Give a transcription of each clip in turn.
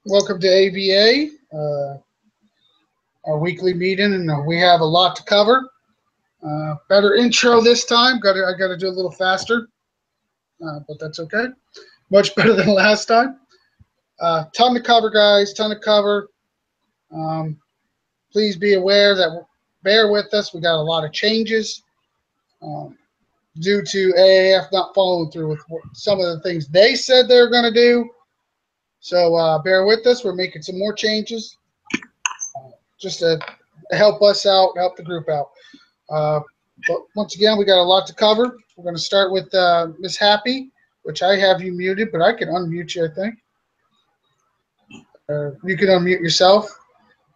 Welcome to ABA, our weekly meeting, and we have a lot to cover. Better intro this time. I got to do a little faster, but that's okay. Much better than last time. Ton to cover, guys. Ton to cover. Um, please be aware that bear with us. We got a lot of changes um, due to AAF not following through with some of the things they said they were going to do. So bear with us. We're making some more changes just to help us out, help the group out. But once again, we got a lot to cover. We're going to start with Miss Happy, which I have you muted, but I can unmute you, I think. You can unmute yourself.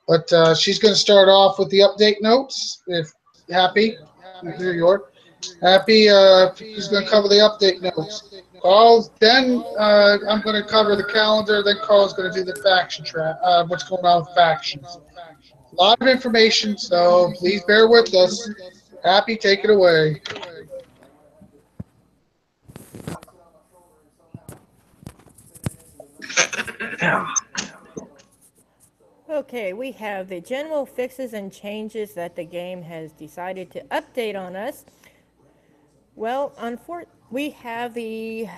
But she's going to start off with the update notes. If Happy, New York, Happy, she's going to cover the update notes. Carl, then I'm going to cover the calendar. Then Carl's going to do the faction track. What's going on with factions? A lot of information, so please bear with us. Happy, take it away. Okay, we have the general fixes and changes that the game has decided to update on us. Well, we have the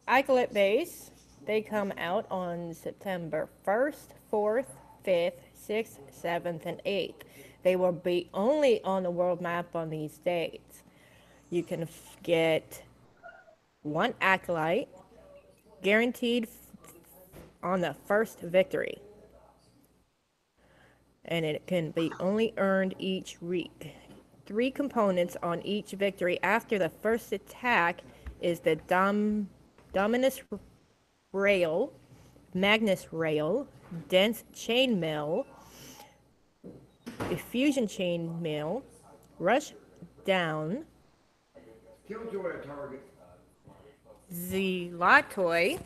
Acolyte base. They come out on September 1st, 4th, 5th, 6th, 7th, and 8th. They will be only on the world map on these dates. You can get one Acolyte guaranteed on the first victory, and it can be only earned each week. 3 components on each victory after the first attack is the Dominus Rail, Magnus Rail, Dense Chainmail, Diffusion Chainmail, Rush Down, Killjoy at target. Zealotoi.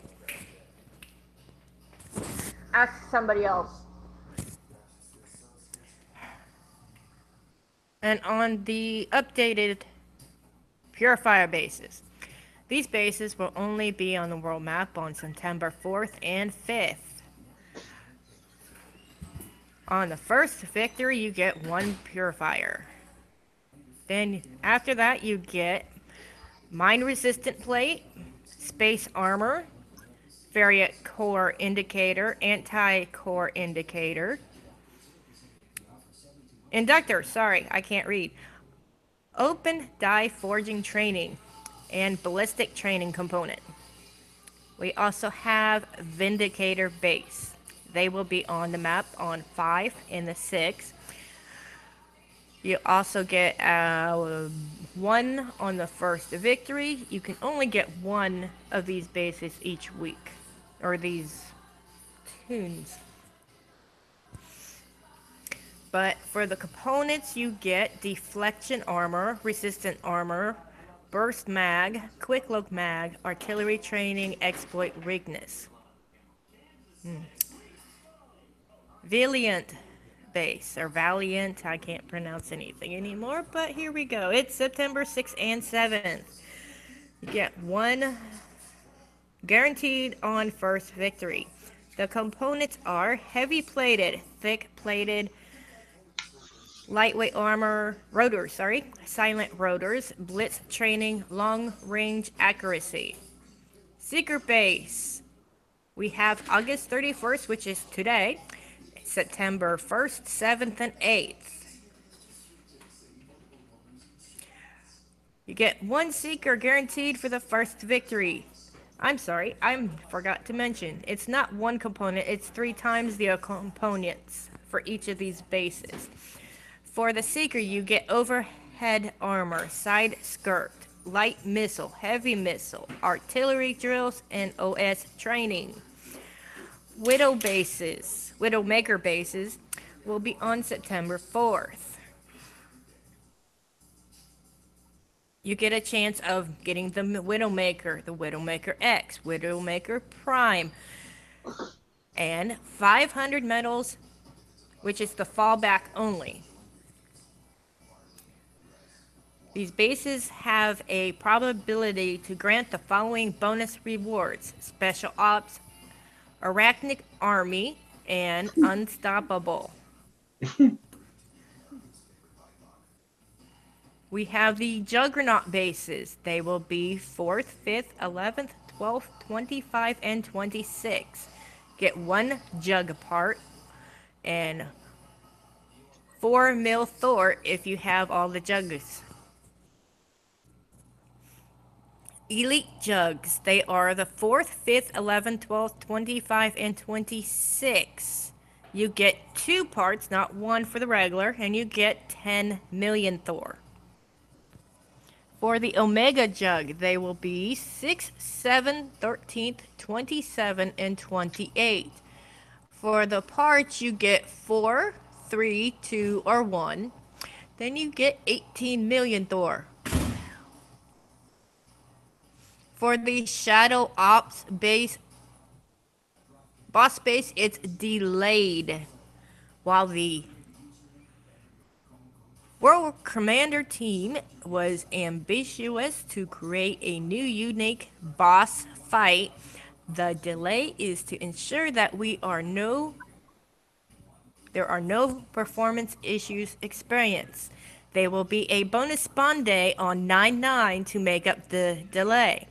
Ask somebody else. And on the updated Purifier bases. These bases will only be on the world map on September 4th and 5th. On the first victory, you get 1 Purifier. Then after that, you get Mine Resistant Plate, Space Armor, Variant Core Indicator, Anti-Core Indicator, Inductor, sorry, I can't read, Open Die Forging Training, and Ballistic Training Component. We also have Vindicator Base. They will be on the map on 5 and the 6. You also get 1 on the first victory. You can only get 1 of these bases each week, or these tunes. But for the components, you get Deflection Armor, Resistant Armor, Burst Mag, Quick Look Mag, Artillery Training, Exploit Rigness. Valiant base, or Valiant, I can't pronounce anything anymore, but here we go. It's September 6th and 7th. You get 1 guaranteed on first victory. The components are heavy plated, thick plated, lightweight armor, rotors, silent rotors, blitz training, long range accuracy. Seeker base. We have August 31st, which is today, September 1st, 7th, and 8th. You get 1 Seeker guaranteed for the first victory. I'm sorry, I forgot to mention, it's not 1 component, it's 3 times the components for each of these bases. For the Seeker, you get overhead armor, side skirt, light missile, heavy missile, artillery drills, and OS training. Widowmaker bases will be on September 4th. You get a chance of getting the Widowmaker, the Widowmaker X, Widowmaker Prime, and 500 medals, which is the fallback only. These bases have a probability to grant the following bonus rewards: Special Ops, Arachnic Army, and Unstoppable. We have the Juggernaut bases. They will be 4th, 5th, 11th, 12th, 25, and 26. Get 1 Jug part and 4 Mil Thor if you have all the Jugs. Elite Jugs. They are the 4th, 5th, 11th, 12th, 25, and 26. You get 2 parts, not 1 for the regular, and you get 10 million Thor. For the Omega Jug, they will be 6, 7, 13th, 27, and 28. For the parts, you get 4, 3, 2, or 1. Then you get 18 million Thor. For the Shadow Ops base, boss base, it's delayed. While the World Commander team was ambitious to create a new unique boss fight, the delay is to ensure that there are no performance issues experienced. There will be a bonus spawn day on 9/9 to make up the delay.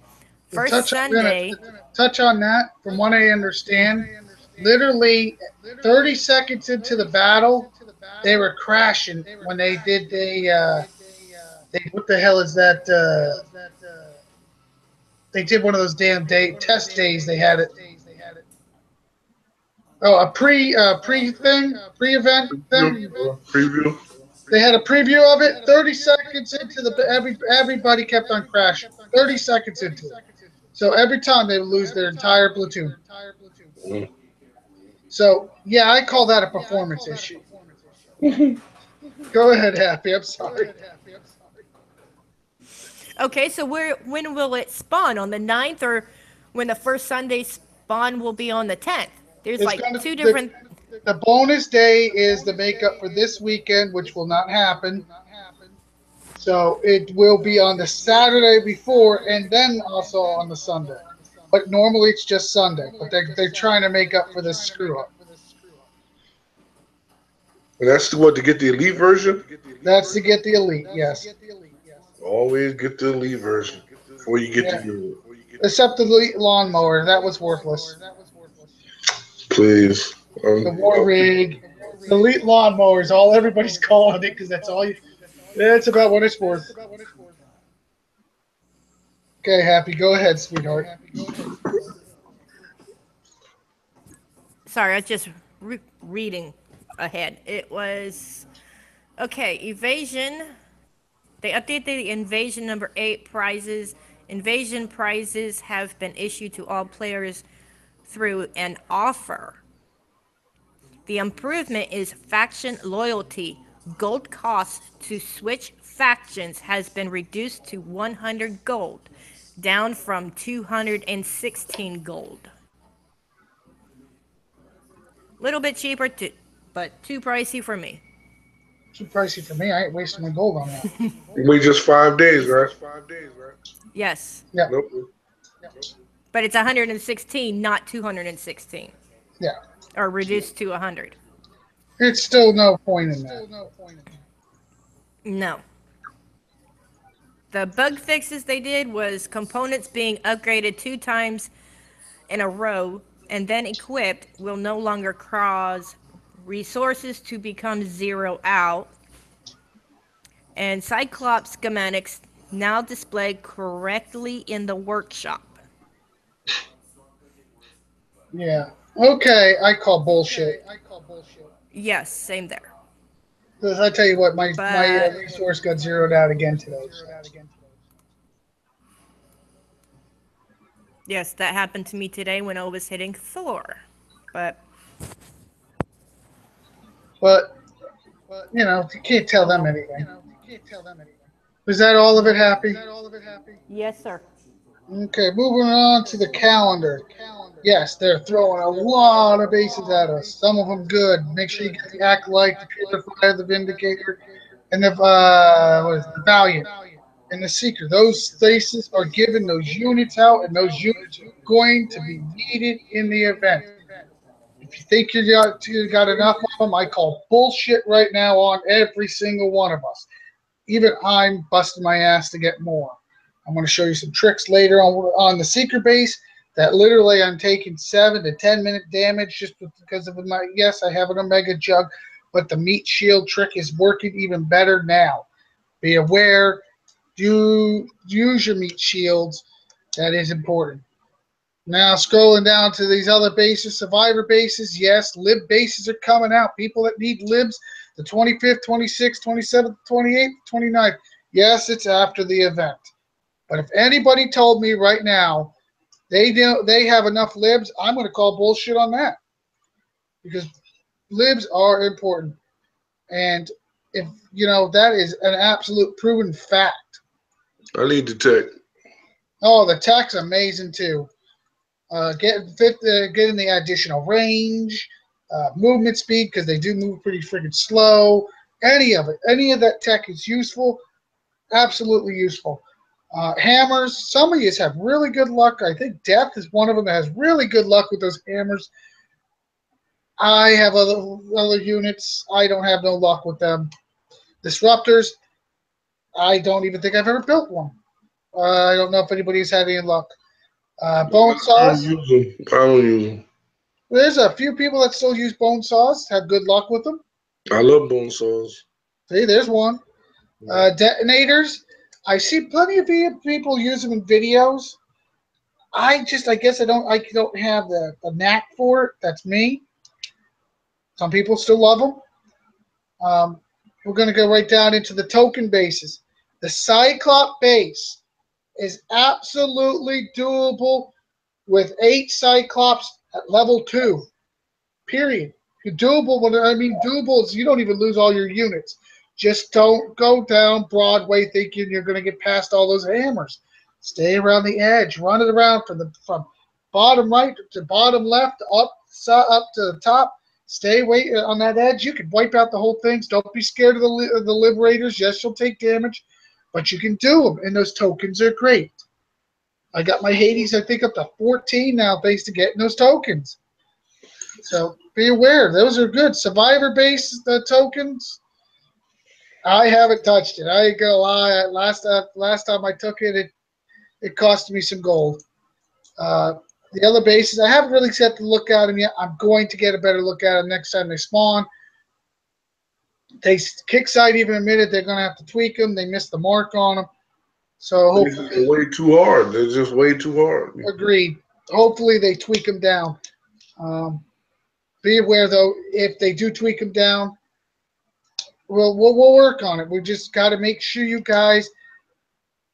First Sunday. Touch on that. From what I understand, literally 30 seconds into the battle, they were crashing when they did what the hell is that? They did one of those damn test days. They had it. Oh, a pre-event thing. Preview. They had a preview of it. 30 seconds into everybody kept on crashing. 30 seconds into it. So every time they would lose their entire platoon. Mm. So yeah, I call that a performance issue. Go ahead, Happy. I'm sorry. Okay, so when will it spawn? On the 9th, or when the first Sunday spawn will be on the 10th? There's like 2 different. The bonus day is the makeup for this weekend, which will not happen. So it will be on the Saturday before, and then also on the Sunday. But normally it's just Sunday. But they're trying to make up for this screw up. And that's what, to get the elite version? That's to get the elite, yes. Always get the elite version before you get the. Except the elite lawnmower, that was worthless. Please. The war rig, the elite lawnmower is all everybody's calling it because that's all you. That's about what it's worth. Okay, Happy, go ahead, sweetheart. Sorry, I was just reading ahead. It was okay. Evasion. They updated the Invasion number 8 prizes. Invasion prizes have been issued to all players through an offer. The improvement is faction loyalty. Gold cost to switch factions has been reduced to 100 gold, down from 216 gold. Little bit cheaper, but too pricey for me. Too pricey for me. I ain't wasting my gold on that. Wait just 5 days, right? Yes. Yeah. Nope. But it's 116, not 216. Yeah. Or reduced to 100. It's still no point in that. No. The bug fixes they did was components being upgraded 2 times in a row and then equipped will no longer cause resources to become 0 out. And Cyclops schematics now displayed correctly in the workshop. Yeah. Okay, I call bullshit. Yes, same there. Because I tell you what, my resource got zeroed out again today. Yes, that happened to me today when I was hitting Thor. But you know, you can't tell them anything. Is that all of it, Happy? yes, sir. Okay, moving on to the calendar. Yes, they're throwing a lot of bases at us. Some of them good. Make sure you get the Acolyte, the Purifier, the Vindicator, and the the Valiant and the Seeker. Those bases are giving those units out, and those units are going to be needed in the event. If you think you got enough of them, I call bullshit right now on every single one of us. Even I'm busting my ass to get more. I'm going to show you some tricks later on the Seeker base that literally I'm taking 7 to 10 minute damage just because of my, yes, I have an Omega Jug, but the meat shield trick is working even better now. Be aware, do use your meat shields. That is important. Now scrolling down to these other bases, survivor bases, yes, lib bases are coming out. People that need libs, the 25th, 26th, 27th, 28th, 29th. Yes, it's after the event. But if anybody told me right now they have enough libs, I'm going to call bullshit on that. Because libs are important. And if, that is an absolute proven fact. I need the tech. Oh, the tech's amazing too. Getting the additional range, movement speed, because they do move pretty freaking slow. Any of that tech is useful. Absolutely useful. Hammers, some of you have really good luck. I think Death is one of them that has really good luck with those hammers. I have other units. I don't have no luck with them. Disruptors, I don't even think I've ever built one. I don't know if anybody's had any luck. Bone saws. I don't use them. There's a few people that still use bone saws, have good luck with them. I love bone saws. See, there's one. Detonators, I see plenty of people use them in videos. I guess I don't have the knack for it. That's me. Some people still love them. We're going to go right down into the token bases. The Cyclops base is absolutely doable with 8 Cyclops at level 2. Period. Doable, when I mean doable, is you don't even lose all your units. Just don't go down Broadway thinking you're going to get past all those hammers. Stay around the edge. Run it around from bottom right to bottom left, up to the top. Stay on that edge. You can wipe out the whole things. Don't be scared of the Liberators. Yes, you'll take damage, but you can do them, and those tokens are great. I got my Hades, I think, up to 14 now based on getting those tokens. So be aware. Those are good. Survivor base tokens, I haven't touched it. I ain't gonna lie. Last time I took it, it cost me some gold. The other bases, I haven't really set to look at them yet. I'm going to get a better look at them next time they spawn. They kick side even admitted they're going to have to tweak them. They missed the mark on them. So hopefully they're way too hard. They're just way too hard. Agreed. Hopefully they tweak them down. Be aware though, if they do tweak them down, we'll work on it. We just got to make sure you guys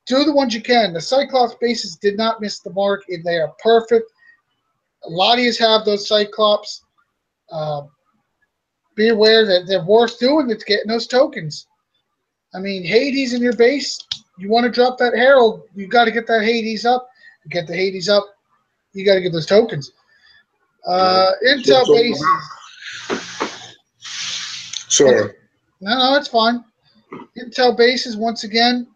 do the ones you can. The Cyclops bases did not miss the mark. They are perfect. A lot of you have those Cyclops. Be aware that they're worth doing. It's getting those tokens. I mean, Hades in your base, you want to drop that Herald, you got to get that Hades up. Get the Hades up, you got to get those tokens. Intel bases. Sorry. No, it's fine. Intel bases, once again,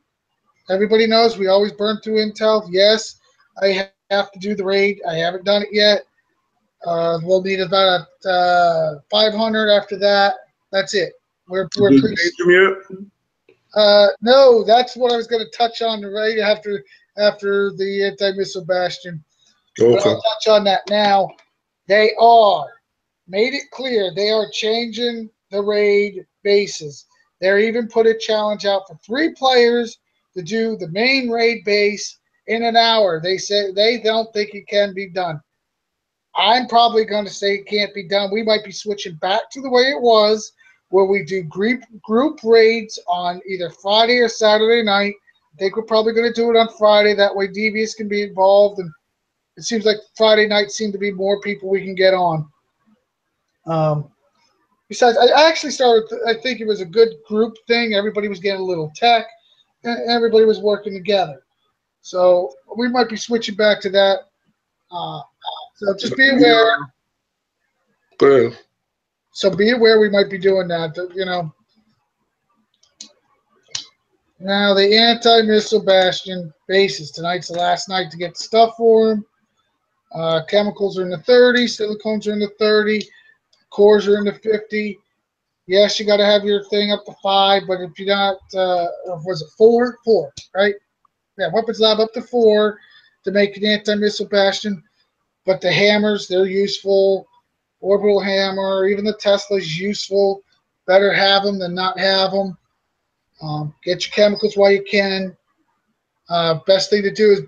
everybody knows we always burn through Intel. Yes, I have to do the raid. I haven't done it yet. We'll need about 500 after that. That's it. We're pretty. No, that's what I was going to touch on right after the anti-missile bastion. Okay. But I'll touch on that now. They are made it clear they are changing the raid bases. They're even put a challenge out for 3 players to do the main raid base in an hour. They say they don't think it can be done. I'm probably going to say it can't be done. We might be switching back to the way it was, where we do group raids on either Friday or Saturday night. I think we're probably going to do it on Friday. That way Devious can be involved, and it seems like Friday night seem to be more people we can get on. Besides, I actually started, I think it was a good group thing. Everybody was getting a little tech, and everybody was working together. So we might be switching back to that. So just be aware. Good. So be aware we might be doing that, Now, the anti-missile bastion bases. Tonight's the last night to get stuff for them. Chemicals are in the 30, silicones are in the 30, cores are in the 50. Yes, you got to have your thing up to 5, but if you got, was it 4? 4, right? Yeah, weapons lab up to 4 to make an anti-missile bastion. But the hammers, they're useful. Orbital hammer, even the Tesla's useful. Better have them than not have them. Get your chemicals while you can. Best thing to do is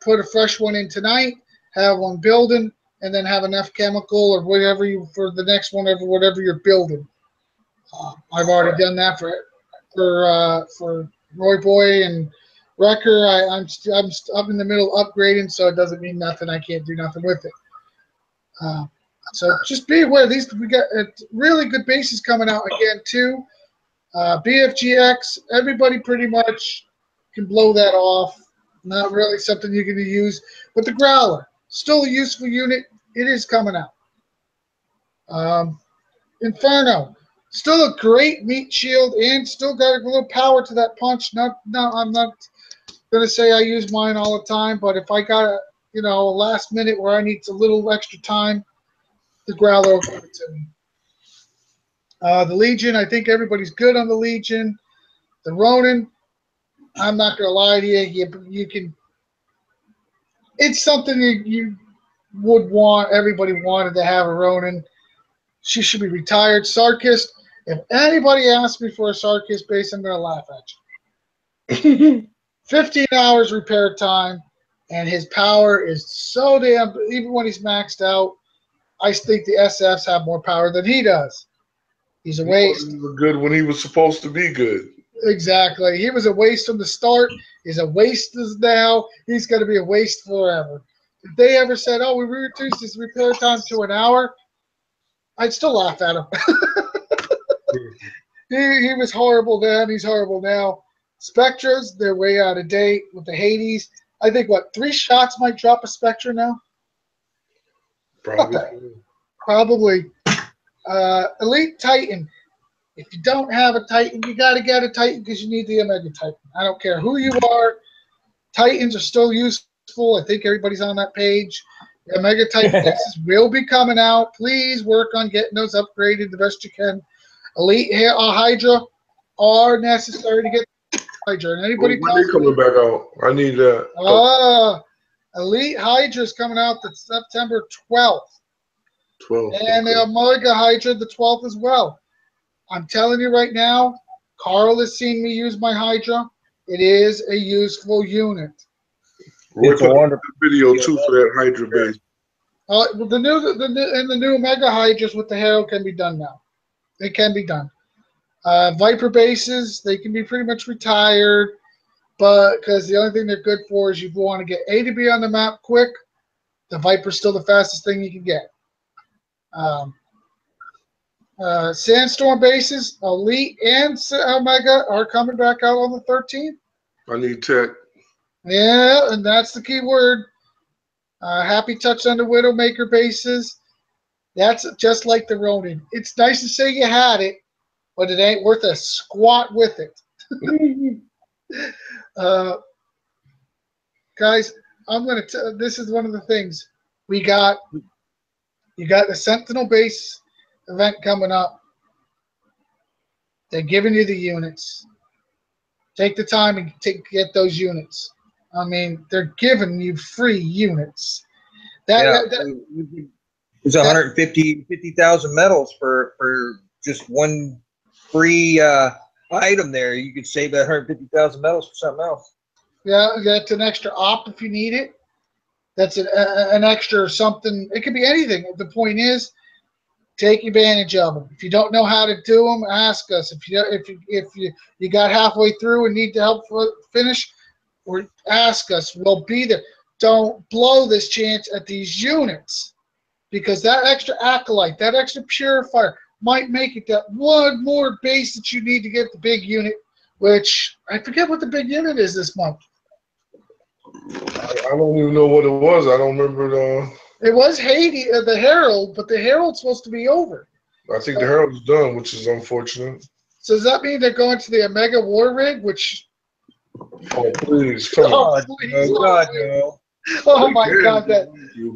put a fresh one in tonight, have one building, and then have enough chemical or whatever for the next one, whatever you're building. I've already done that for Roy Boy and Wrecker. I'm in the middle of upgrading, so it doesn't mean nothing. I can't do nothing with it. So just be aware. We got really good bases coming out again too. BFGX, everybody pretty much can blow that off. Not really something you're going to use, but the Growler, still a useful unit. It is coming out. Inferno, still a great meat shield and still got a little power to that punch. I'm not going to say I use mine all the time, but if I got a last minute where I need a little extra time, the Growler will give it to me. The Legion, I think everybody's good on the Legion. The Ronin, I'm not going to lie to you. You can. It's something you would want. Everybody wanted to have a Ronin. She should be retired. Sarkist, if anybody asks me for a Sarkist base, I'm going to laugh at you. 15 hours repair time, and his power is so damn. Even when he's maxed out, I think the SFs have more power than he does. He's a waste. He was good when he was supposed to be good. Exactly. He was a waste from the start. He's a waste now. He's going to be a waste forever. If they ever said, "Oh, we reduced his repair time to an hour," I'd still laugh at him. He was horrible then. He's horrible now. Spectras, they're way out of date with the Hades. I think, 3 shots might drop a Spectra now? Probably. Probably. Elite Titan. If you don't have a Titan, you got to get a Titan because you need the Omega Titan. I don't care who you are. Titans are still useful. I think everybody's on that page. The Omega Titan pieces will be coming out. Please work on getting those upgraded the best you can. Elite Hydra are necessary to get Hydra. And anybody when they coming back out? I need that. Elite Hydra is coming out the September 12th. 12. And the Omega Hydra the 12th as well. I'm telling you right now, Carl has seen me use my Hydra. It is a useful unit. Roy put a video too for that Hydra base. The new Omega Hydras with the Herald can be done now. It can be done. Viper bases, they can be pretty much retired, but because the only thing they're good for is you want to get A to B on the map quick. The Viper's still the fastest thing you can get. Sandstorm bases, Elite and Omega are coming back out on the 13th. I need tech. Yeah, and that's the key word. Happy touch on the Widowmaker bases. That's just like the Ronin. It's nice to say you had it, but it ain't worth a squat with it. Guys, I'm going to this is one of the things. You got the Sentinel base event coming up. They're giving you the units. Take the time and get those units. I mean, they're giving you free units. It's 50,000 medals for just one free item there. You could save that 150,000 medals for something else. Yeah, that's an extra op if you need it. That's an extra something. It could be anything. The point is, take advantage of them. If you don't know how to do them, ask us. If you got halfway through and need to help finish, or ask us. We'll be there. Don't blow this chance at these units, because that extra acolyte, that extra purifier might make it that one more base that you need to get the big unit, which I forget what the big unit is this month. I don't even know what it was. I don't remember It was Hades, the Herald, but the Herald's supposed to be over. I think the Herald's done, which is unfortunate. So does that mean they're going to the Omega War Rig, which... Oh, please. Come on. Please. Oh, God, no. Oh my God, that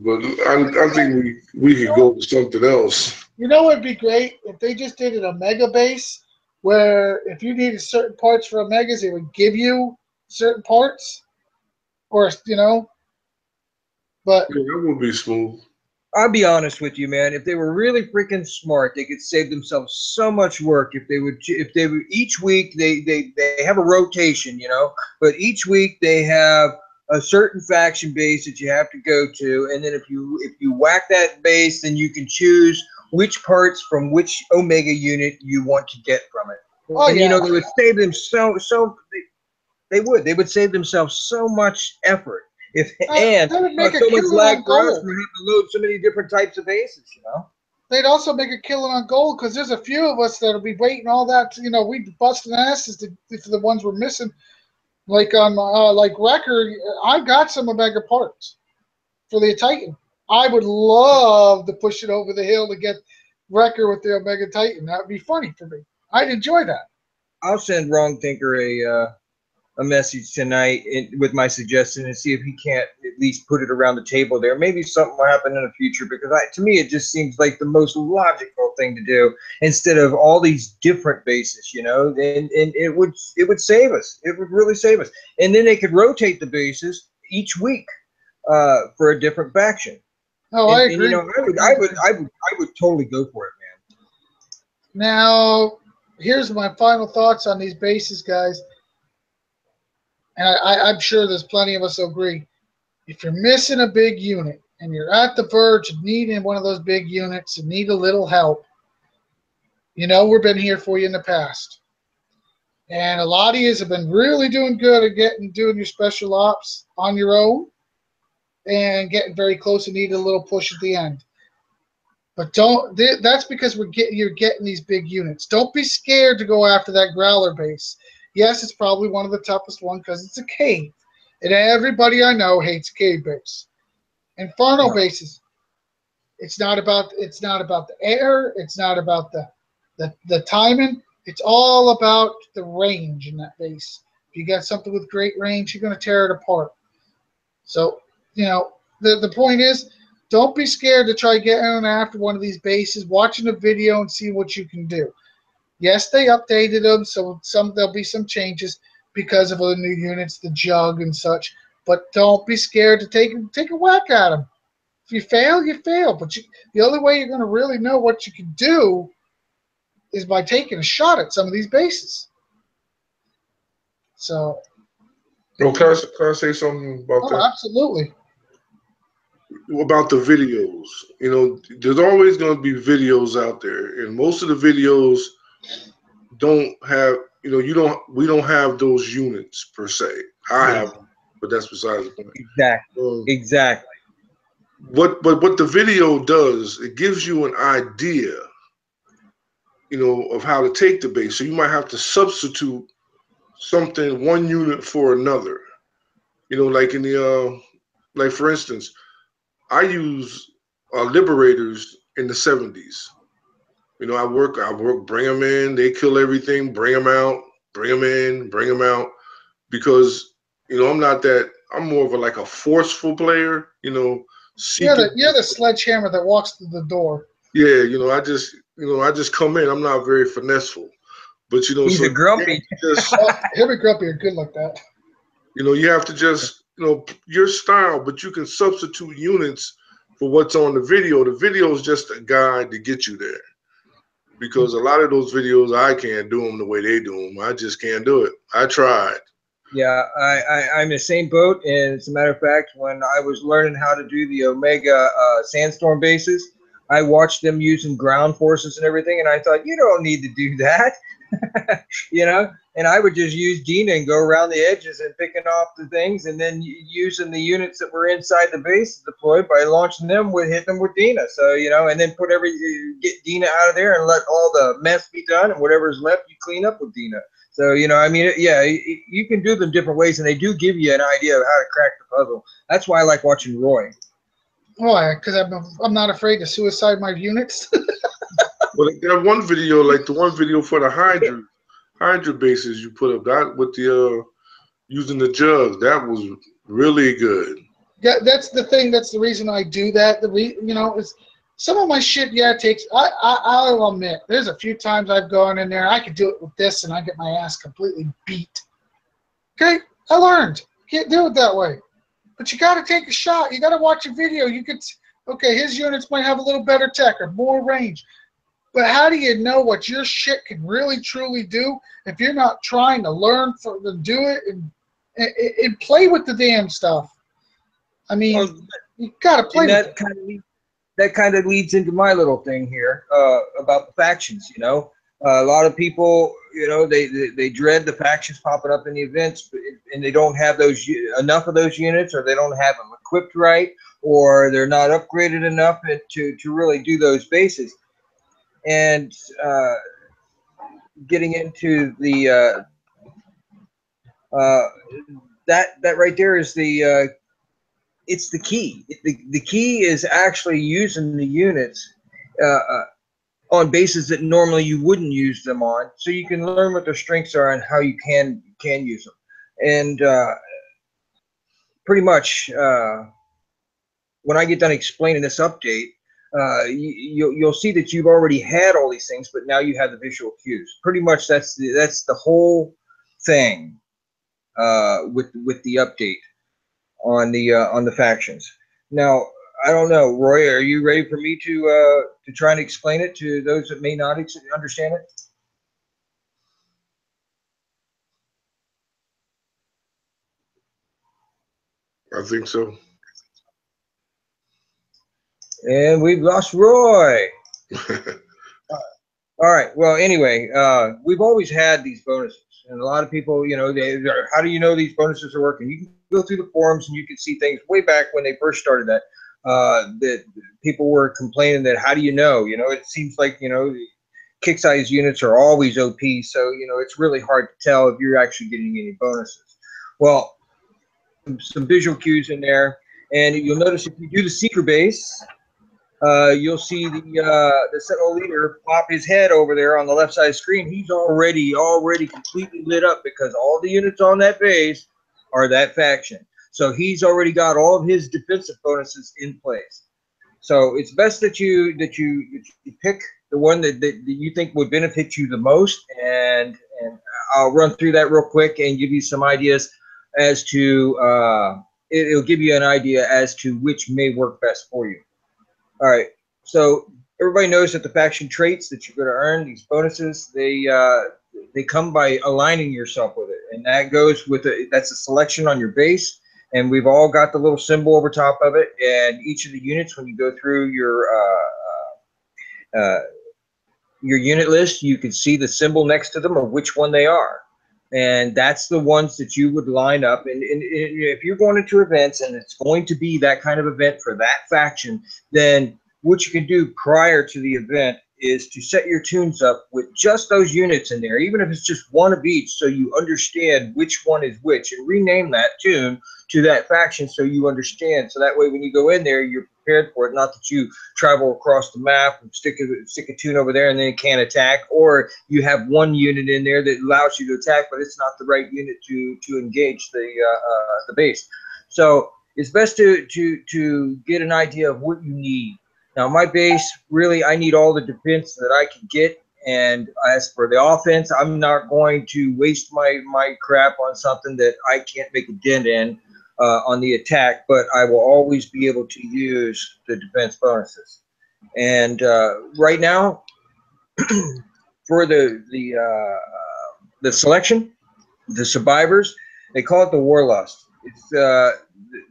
But I think we could go to something else. you know what'd be great if they just did an Omega base, where if you needed certain parts for Omegas, they would give you certain parts, or But Yeah, that would be smooth. I'll be honest with you, man. If they were really freaking smart, they could save themselves so much work. If they would each week they have a rotation, but each week they have a certain faction base that you have to go to, and then if you whack that base, then you can choose which parts from which Omega unit you want to get from it. Oh, And yeah. they would save them they would save themselves so much effort. If and they would make a so much killing lag on for us gold. for having to load so many different types of bases, They'd also make a killing on gold because there's a few of us that'll be waiting all that. We'd busting asses if the ones we're missing. Like on like Wrecker, I got some Omega parts for the Titan. I would love to push it over the hill to get Wrecker with the Omega Titan. That would be funny for me. I'd enjoy that. I'll send Wrong Thinker a message tonight with my suggestion and see if he can't at least put it around the table there. Maybe something will happen in the future because to me it just seems like the most logical thing to do instead of all these different bases, and it would save us. It would really save us. And then they could rotate the bases each week for a different faction. Oh, I agree. I would totally go for it, man. Now, here's my final thoughts on these bases, guys. And I'm sure there's plenty of us who agree. If you're missing a big unit and you're at the verge of needing one of those big units and need a little help, we've been here for you in the past. And a lot of you have been really doing good at doing your special ops on your own and getting very close and needed a little push at the end. But that's because you're getting these big units. Don't be scared to go after that Growler base. Yes, it's probably one of the toughest ones because it's a cave. And everybody I know hates cave base. Inferno bases. It's not about the air. It's not about the timing. It's all about the range in that base. If you got something with great range, you're going to tear it apart. So, the point is, don't be scared to try getting after one of these bases, watching a video and see what you can do. Yes, they updated them, so there'll be some changes because of the new units, the jug and such. But don't be scared to take a whack at them. If you fail, you fail. But the only way you're going to really know what you can do is by taking a shot at some of these bases. So. Can I say something about that? Absolutely. About the videos. There's always going to be videos out there, and most of the videos don't have, we don't have those units per se. I have them, but that's besides the point. Exactly. But what the video does, it gives you an idea, of how to take the base. So you might have to substitute one unit for another. Like in the like for instance, I use Liberators in the 70s. I work, bring them in, they kill everything, bring them out, bring them in, bring them out. Because, I'm more of a forceful player, You're the sledgehammer that walks through the door. Yeah, I just come in. I'm not very finesseful. But, He's a grumpy. Him and Grumpy are good like that. You have to just, your style, but you can substitute units for what's on the video. The video is just a guide to get you there. Because a lot of those videos, I can't do them the way they do them. I just can't do it. I tried. Yeah, I'm in the same boat. And as a matter of fact, when I was learning how to do the Omega Sandstorm bases, I watched them using ground forces and everything. And I thought, you don't need to do that. And I would just use Dina and go around the edges and picking off the things and then using the units that were inside the base deployed by launching them hitting them with Dina. So, and then get Dina out of there and let all the mess be done, and whatever's left you clean up with Dina. So, you can do them different ways, and they do give you an idea of how to crack the puzzle. That's why I like watching Roy. Why? Because I'm not afraid to suicide my units. Well, that one video, like the one video for the Hydra bases you put up, that with the using the jug, that was really good. Yeah, that's the thing. That's the reason I do that. Is some of my shit. Yeah, it takes. I'll admit, there's a few times I've gone in there. I could do it with this, and I get my ass completely beat. Okay, I learned. Can't do it that way. But you got to take a shot. You got to watch a video. You could. Okay, his units might have a little better tech or more range. But how do you know what your shit can really truly do if you're not trying to learn to do it and play with the damn stuff? I mean, Well, you got to play and with it. that kind of leads into my little thing here about the factions. You know, a lot of people, you know, they dread the factions popping up in the events, and they don't have enough of those units, or they don't have them equipped right, or they're not upgraded enough to really do those bases. And getting into the that right there is it's the key. The key is actually using the units on bases that normally you wouldn't use them on, so you can learn what their strengths are and how you can use them. And pretty much when I get done explaining this update, you'll see that you've already had all these things, but now you have the visual cues. Pretty much that's the whole thing with the update on the factions. Now, I don't know, Roy, are you ready for me to try and explain it to those that may not understand it? I think so. And we've lost Roy. All right. Well, anyway, we've always had these bonuses, and a lot of people, you know, how do you know these bonuses are working? You can go through the forums and you can see things way back when they first started that people were complaining that how do you know? You know, it seems like, you know, kick size units are always OP, so you know it's really hard to tell if you're actually getting any bonuses. Well, some visual cues in there, and you'll notice if you do the seeker base. You'll see the Sentinel leader pop his head over there on the left side of the screen. He's already completely lit up because all the units on that base are that faction. So he's already got all of his defensive bonuses in place. So it's best that you pick the one that you think would benefit you the most, and I'll run through that real quick and give you some ideas as to it'll give you an idea as to which may work best for you. All right, so everybody knows that the faction traits that you're going to earn, these bonuses, they come by aligning yourself with it, and that goes with that's a selection on your base, and we've all got the little symbol over top of it, and each of the units, when you go through your unit list, you can see the symbol next to them of which one they are. And that's the ones that you would line up. And if you're going into events and it's going to be that kind of event for that faction, then what you can do prior to the event is to set your tunes up with just those units in there, even if it's just one of each, so you understand which one is which, and rename that tune to that faction so you understand. So that way when you go in there, you're prepared for it, not that you travel across the map and stick a tune over there and then can't attack, or you have one unit in there that allows you to attack, but it's not the right unit to engage the base. So it's best to get an idea of what you need. Now, my base, really, I need all the defense that I can get. And as for the offense, I'm not going to waste my crap on something that I can't make a dent in on the attack, but I will always be able to use the defense bonuses. And right now, for the selection, the survivors, they call it the Warlust. It's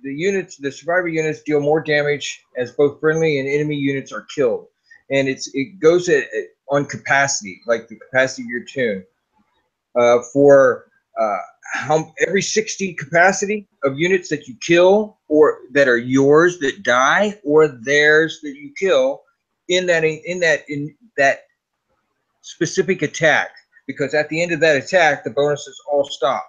the units, the survivor units deal more damage as both friendly and enemy units are killed, and it goes on capacity, like the capacity of your tune. For every 60 capacity of units that you kill, or that are yours that die, or theirs that you kill in that specific attack, because at the end of that attack, the bonuses all stop.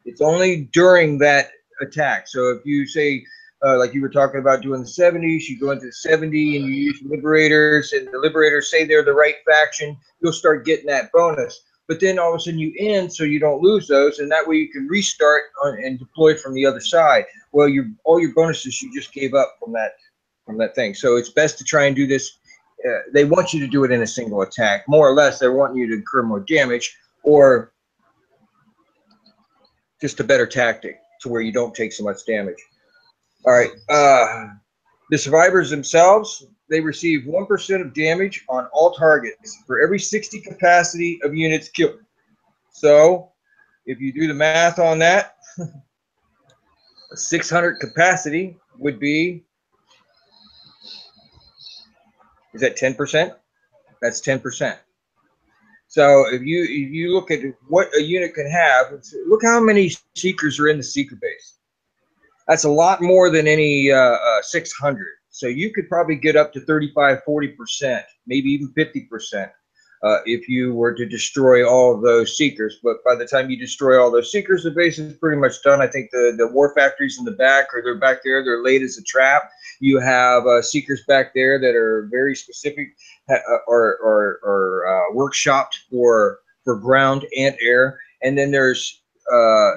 It's only during that attack. So if you say, like you were talking about doing the 70s, you go into the 70 and you use Liberators, and the Liberators say they're the right faction, you'll start getting that bonus. But then all of a sudden you end, so you don't lose those, and that way you can restart and deploy from the other side. well, all your bonuses you just gave up from that thing. So it's best to try and do this. They want you to do it in a single attack, more or less. They want you to incur more damage, or just a better tactic to where you don't take so much damage. All right. The survivors themselves, they receive 1% of damage on all targets for every 60 capacity of units killed. So if you do the math on that, 600 capacity would be, is that 10%? That's 10%. So if you look at what a unit can have, look how many seekers are in the seeker base. That's a lot more than any 600. So you could probably get up to 35, 40%, maybe even 50% if you were to destroy all of those seekers. But by the time you destroy all those seekers, the base is pretty much done. I think the war factories in the back, or they're back there, they're laid as a trap. You have seekers back there that are very specific or workshopped for ground and air. And then there's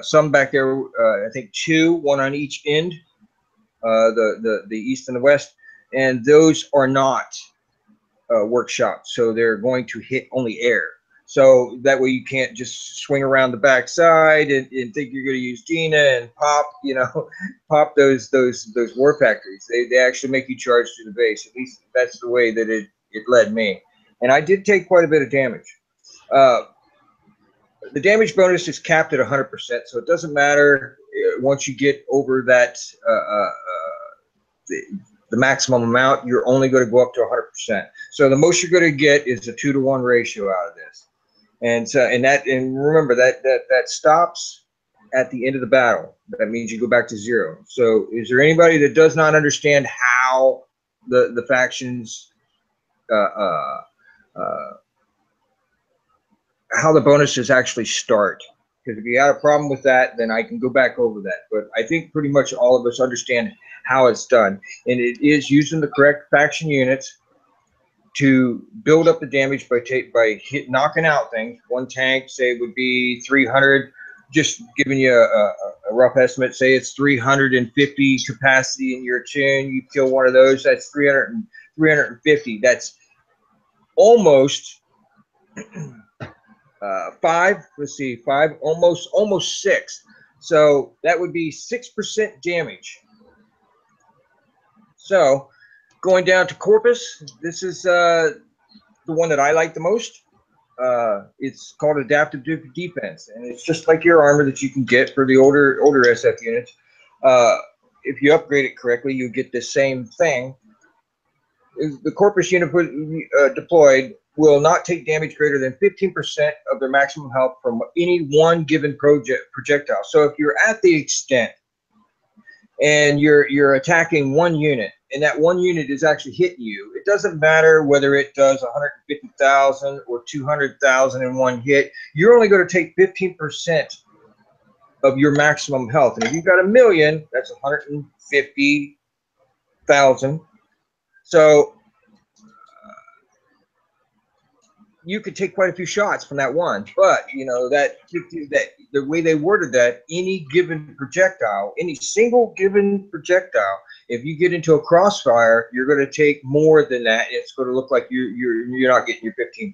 some back there, I think two, one on each end, the east and the west, and those are not workshops, so they're going to hit only air. So that way you can't just swing around the backside and think you're going to use Gina and pop those war factories. They actually make you charge to the base. At least that's the way that it led me, and I did take quite a bit of damage. The damage bonus is capped at 100%, so it doesn't matter once you get over that the maximum amount. You're only going to go up to 100%. So the most you're going to get is a 2-to-1 ratio out of this, and remember that stops at the end of the battle. That means you go back to 0. So is there anybody that does not understand how the factions how the bonuses actually start? Because if you got a problem with that, then I can go back over that. But I think pretty much all of us understand how it's done. And it is using the correct faction units to build up the damage by knocking out things. One tank, say, would be 300. Just giving you a rough estimate. Say it's 350 capacity in your tune. You kill one of those, that's 350. That's almost... 5, almost 6. So that would be 6% damage. So going down to Corpus, this is the one that I like the most. It's called Adaptive Defense, and it's just like your armor that you can get for the older SF units. If you upgrade it correctly, you get the same thing. The Corpus unit deployed will not take damage greater than 15% of their maximum health from any one given projectile. So if you're at the extent and you're attacking one unit, and that one unit is actually hitting you, it doesn't matter whether it does 150,000 or 200,000 in one hit. You're only going to take 15% of your maximum health. And if you've got 1 million, that's 150,000. So you could take quite a few shots from that one, but that the way they worded that, any given projectile, any single given projectile, if you get into a crossfire, you're going to take more than that. It's going to look like you're not getting your 15%.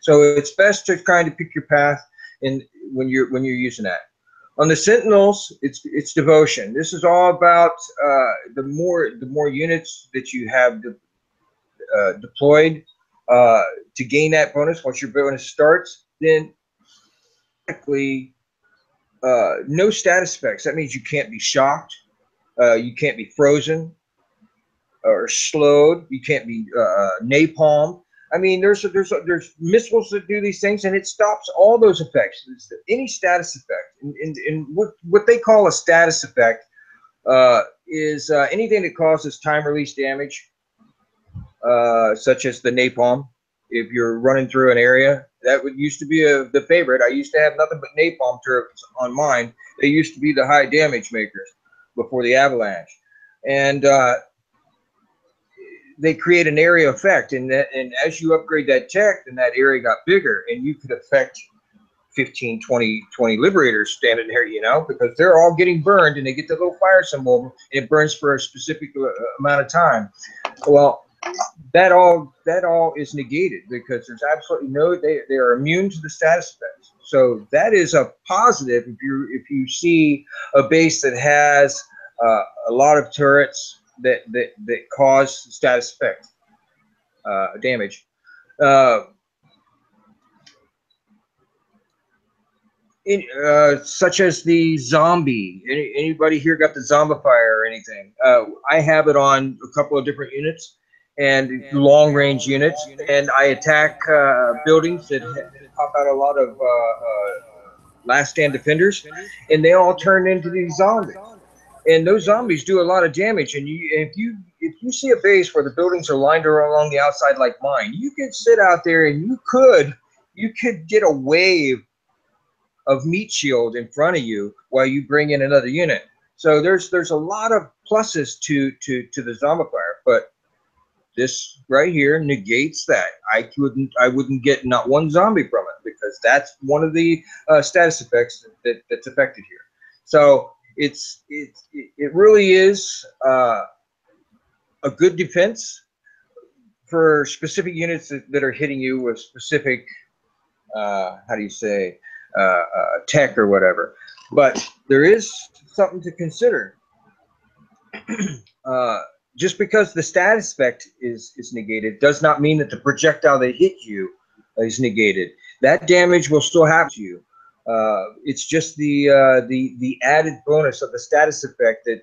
So it's best to kind of pick your path when you're using that. On the Sentinels, it's devotion. This is all about the more units that you have deployed. To gain that bonus, once your bonus starts, then no status effects. That means you can't be shocked, you can't be frozen or slowed, you can't be napalm. I mean, there's missiles that do these things, and it stops all those effects. It's any status effect, and what they call a status effect is anything that causes time release damage. Such as the napalm. If you're running through an area, that used to be the favorite. I used to have nothing but napalm turrets on mine. They used to be the high damage makers before the avalanche, and they create an area effect. And as you upgrade that tech, then that area got bigger, and you could affect 15, 20 liberators standing there, you know, because they're all getting burned and they get the little fire symbol and it burns for a specific amount of time. Well, that all is negated because there's absolutely they are immune to the status effects. So that is a positive if you see a base that has a lot of turrets that cause status effect damage. Such as the zombie. Anybody here got the zombifier or anything? I have it on a couple of different units and long range units, and I attack buildings that pop out a lot of last stand defenders, and they all turn into these zombies. And those zombies do a lot of damage. And if you see a base where the buildings are lined along the outside like mine, you could sit out there and you could get a wave of meat shield in front of you while you bring in another unit. So there's a lot of pluses to the zombifier, but this right here negates that. I wouldn't get not one zombie from it because that's one of the status effects that's affected here. So it really is a good defense for specific units that are hitting you with specific how do you say tech or whatever. But there is something to consider. Just because the status effect is negated does not mean that the projectile that hit you is negated. That damage will still happen to you. It's just the added bonus of the status effect that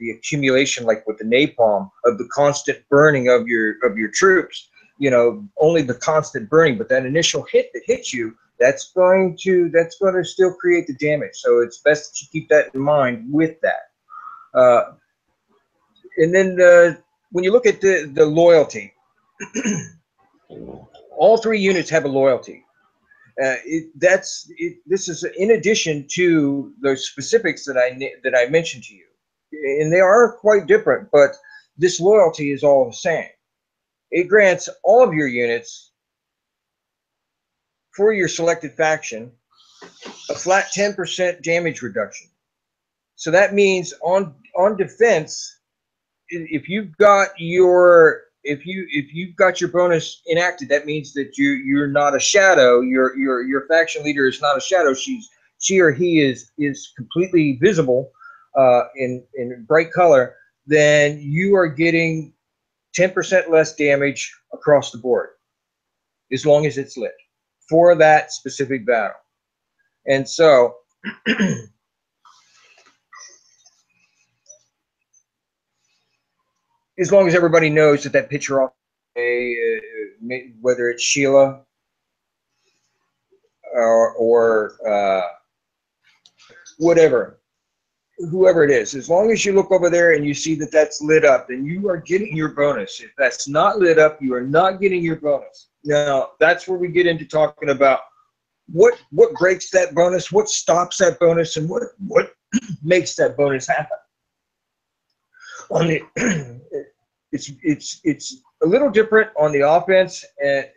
the accumulation, like with the napalm, of the constant burning of your troops. You know, only the constant burning, but that initial hit that hits you, that's going to still create the damage. So it's best that you keep that in mind with that. And then when you look at the loyalty, all three units have a loyalty. This is in addition to those specifics that I mentioned to you, and they are quite different. But this loyalty is all the same. It grants all of your units for your selected faction a flat 10% damage reduction. So that means on defense, if you've got your bonus enacted, that means that you're not a shadow. Your faction leader is not a shadow. She or he is completely visible in bright color. Then you are getting 10% less damage across the board, as long as it's lit for that specific battle. And so as long as everybody knows that picture off, whether it's Sheila or whatever, whoever it is, as long as you look over there and you see that that's lit up, then you are getting your bonus. If that's not lit up, you are not getting your bonus. Now, that's where we get into talking about what breaks that bonus, what stops that bonus, and what makes that bonus happen. On the it's a little different on the offense and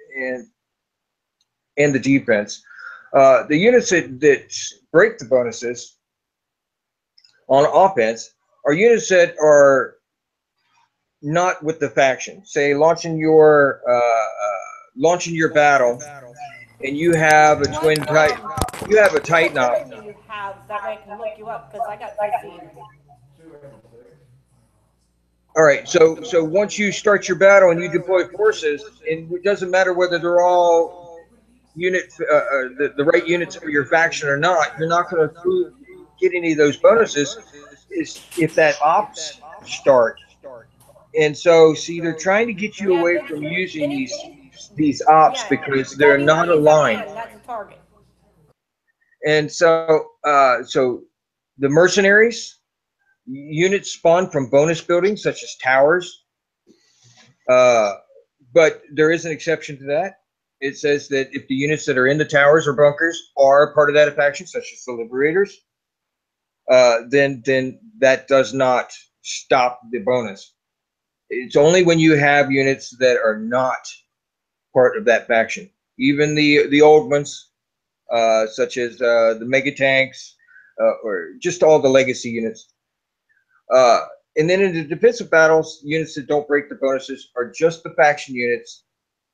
the defense. The units that break the bonuses on offense are units that are not with the faction. Say launching your battle, and you have a twin titan. You have a titan op. You have that way I can look you up because I got 13. All right, so once you start your battle and you deploy forces, and it doesn't matter whether they're all units, the right units for your faction or not, you're not going to get any of those bonuses if that ops start. And so, see, they're trying to get you away from using these ops because they're not aligned. That's a target. And so, so the mercenaries units spawn from bonus buildings such as towers. But there is an exception to that. It says that if the units that are in the towers or bunkers are part of that faction, such as the Liberators, then that does not stop the bonus. It's only when you have units that are not part of that faction. Even the old ones, such as the mega tanks, or just all the legacy units. And then in the defensive battles, units that don't break the bonuses are just the faction units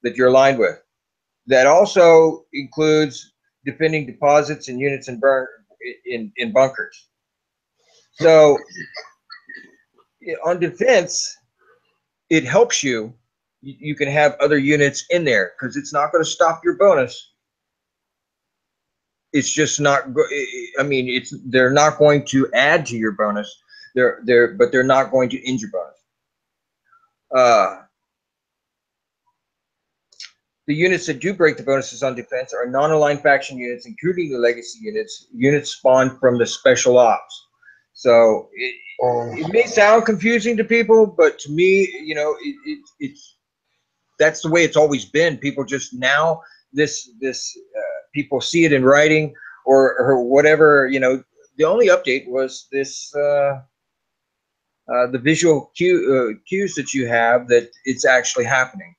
that you're aligned with. That also includes defending deposits and units in bunkers. So on defense, it helps you. You can have other units in there because it's not going to stop your bonus. It's just not. I mean, they're not going to add to your bonus. But they're not going to end your bonus. The units that do break the bonuses on defense are non-aligned faction units, including the legacy units. Units spawned from the special ops. So it may sound confusing to people, but to me, you know, it's that's the way it's always been. People just now people see it in writing or whatever. You know, the only update was this the visual cues that you have that it's actually happening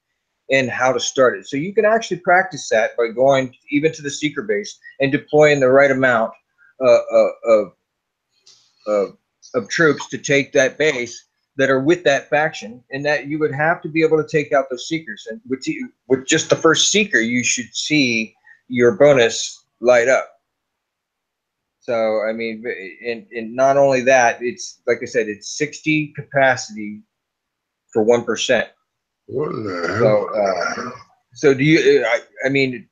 and how to start it. So you can actually practice that by going even to the seeker base and deploying the right amount of troops to take that base that are with that faction, and that you would have to be able to take out those seekers. And with just the first seeker, you should see your bonus light up. So, I mean, and not only that, it's like I said, it's 60 capacity for 1%. What in the hell? So do you, I mean,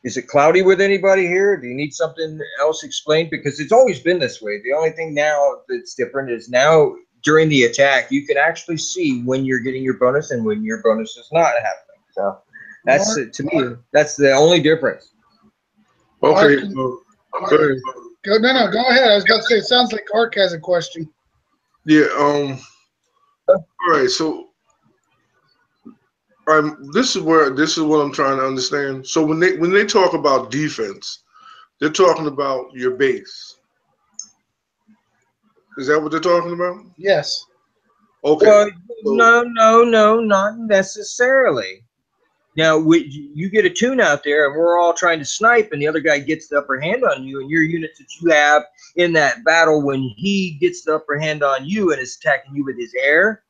is it cloudy with anybody here? Do you need something else explained? Because it's always been this way. The only thing now that's different is now during the attack, you can actually see when you're getting your bonus and when your bonus is not happening. So that's, to me, that's the only difference. Okay. Go ahead. Go ahead. I was about to say, it sounds like Ark has a question. Yeah. All right. So, this is what I'm trying to understand. So when they talk about defense, they're talking about your base. Is that what they're talking about? Yes. Okay. Well, no, not necessarily. Now, you get a tune out there, and we're all trying to snipe, and the other guy gets the upper hand on you, and your units that you have in that battle, when he gets the upper hand on you and is attacking you with his air,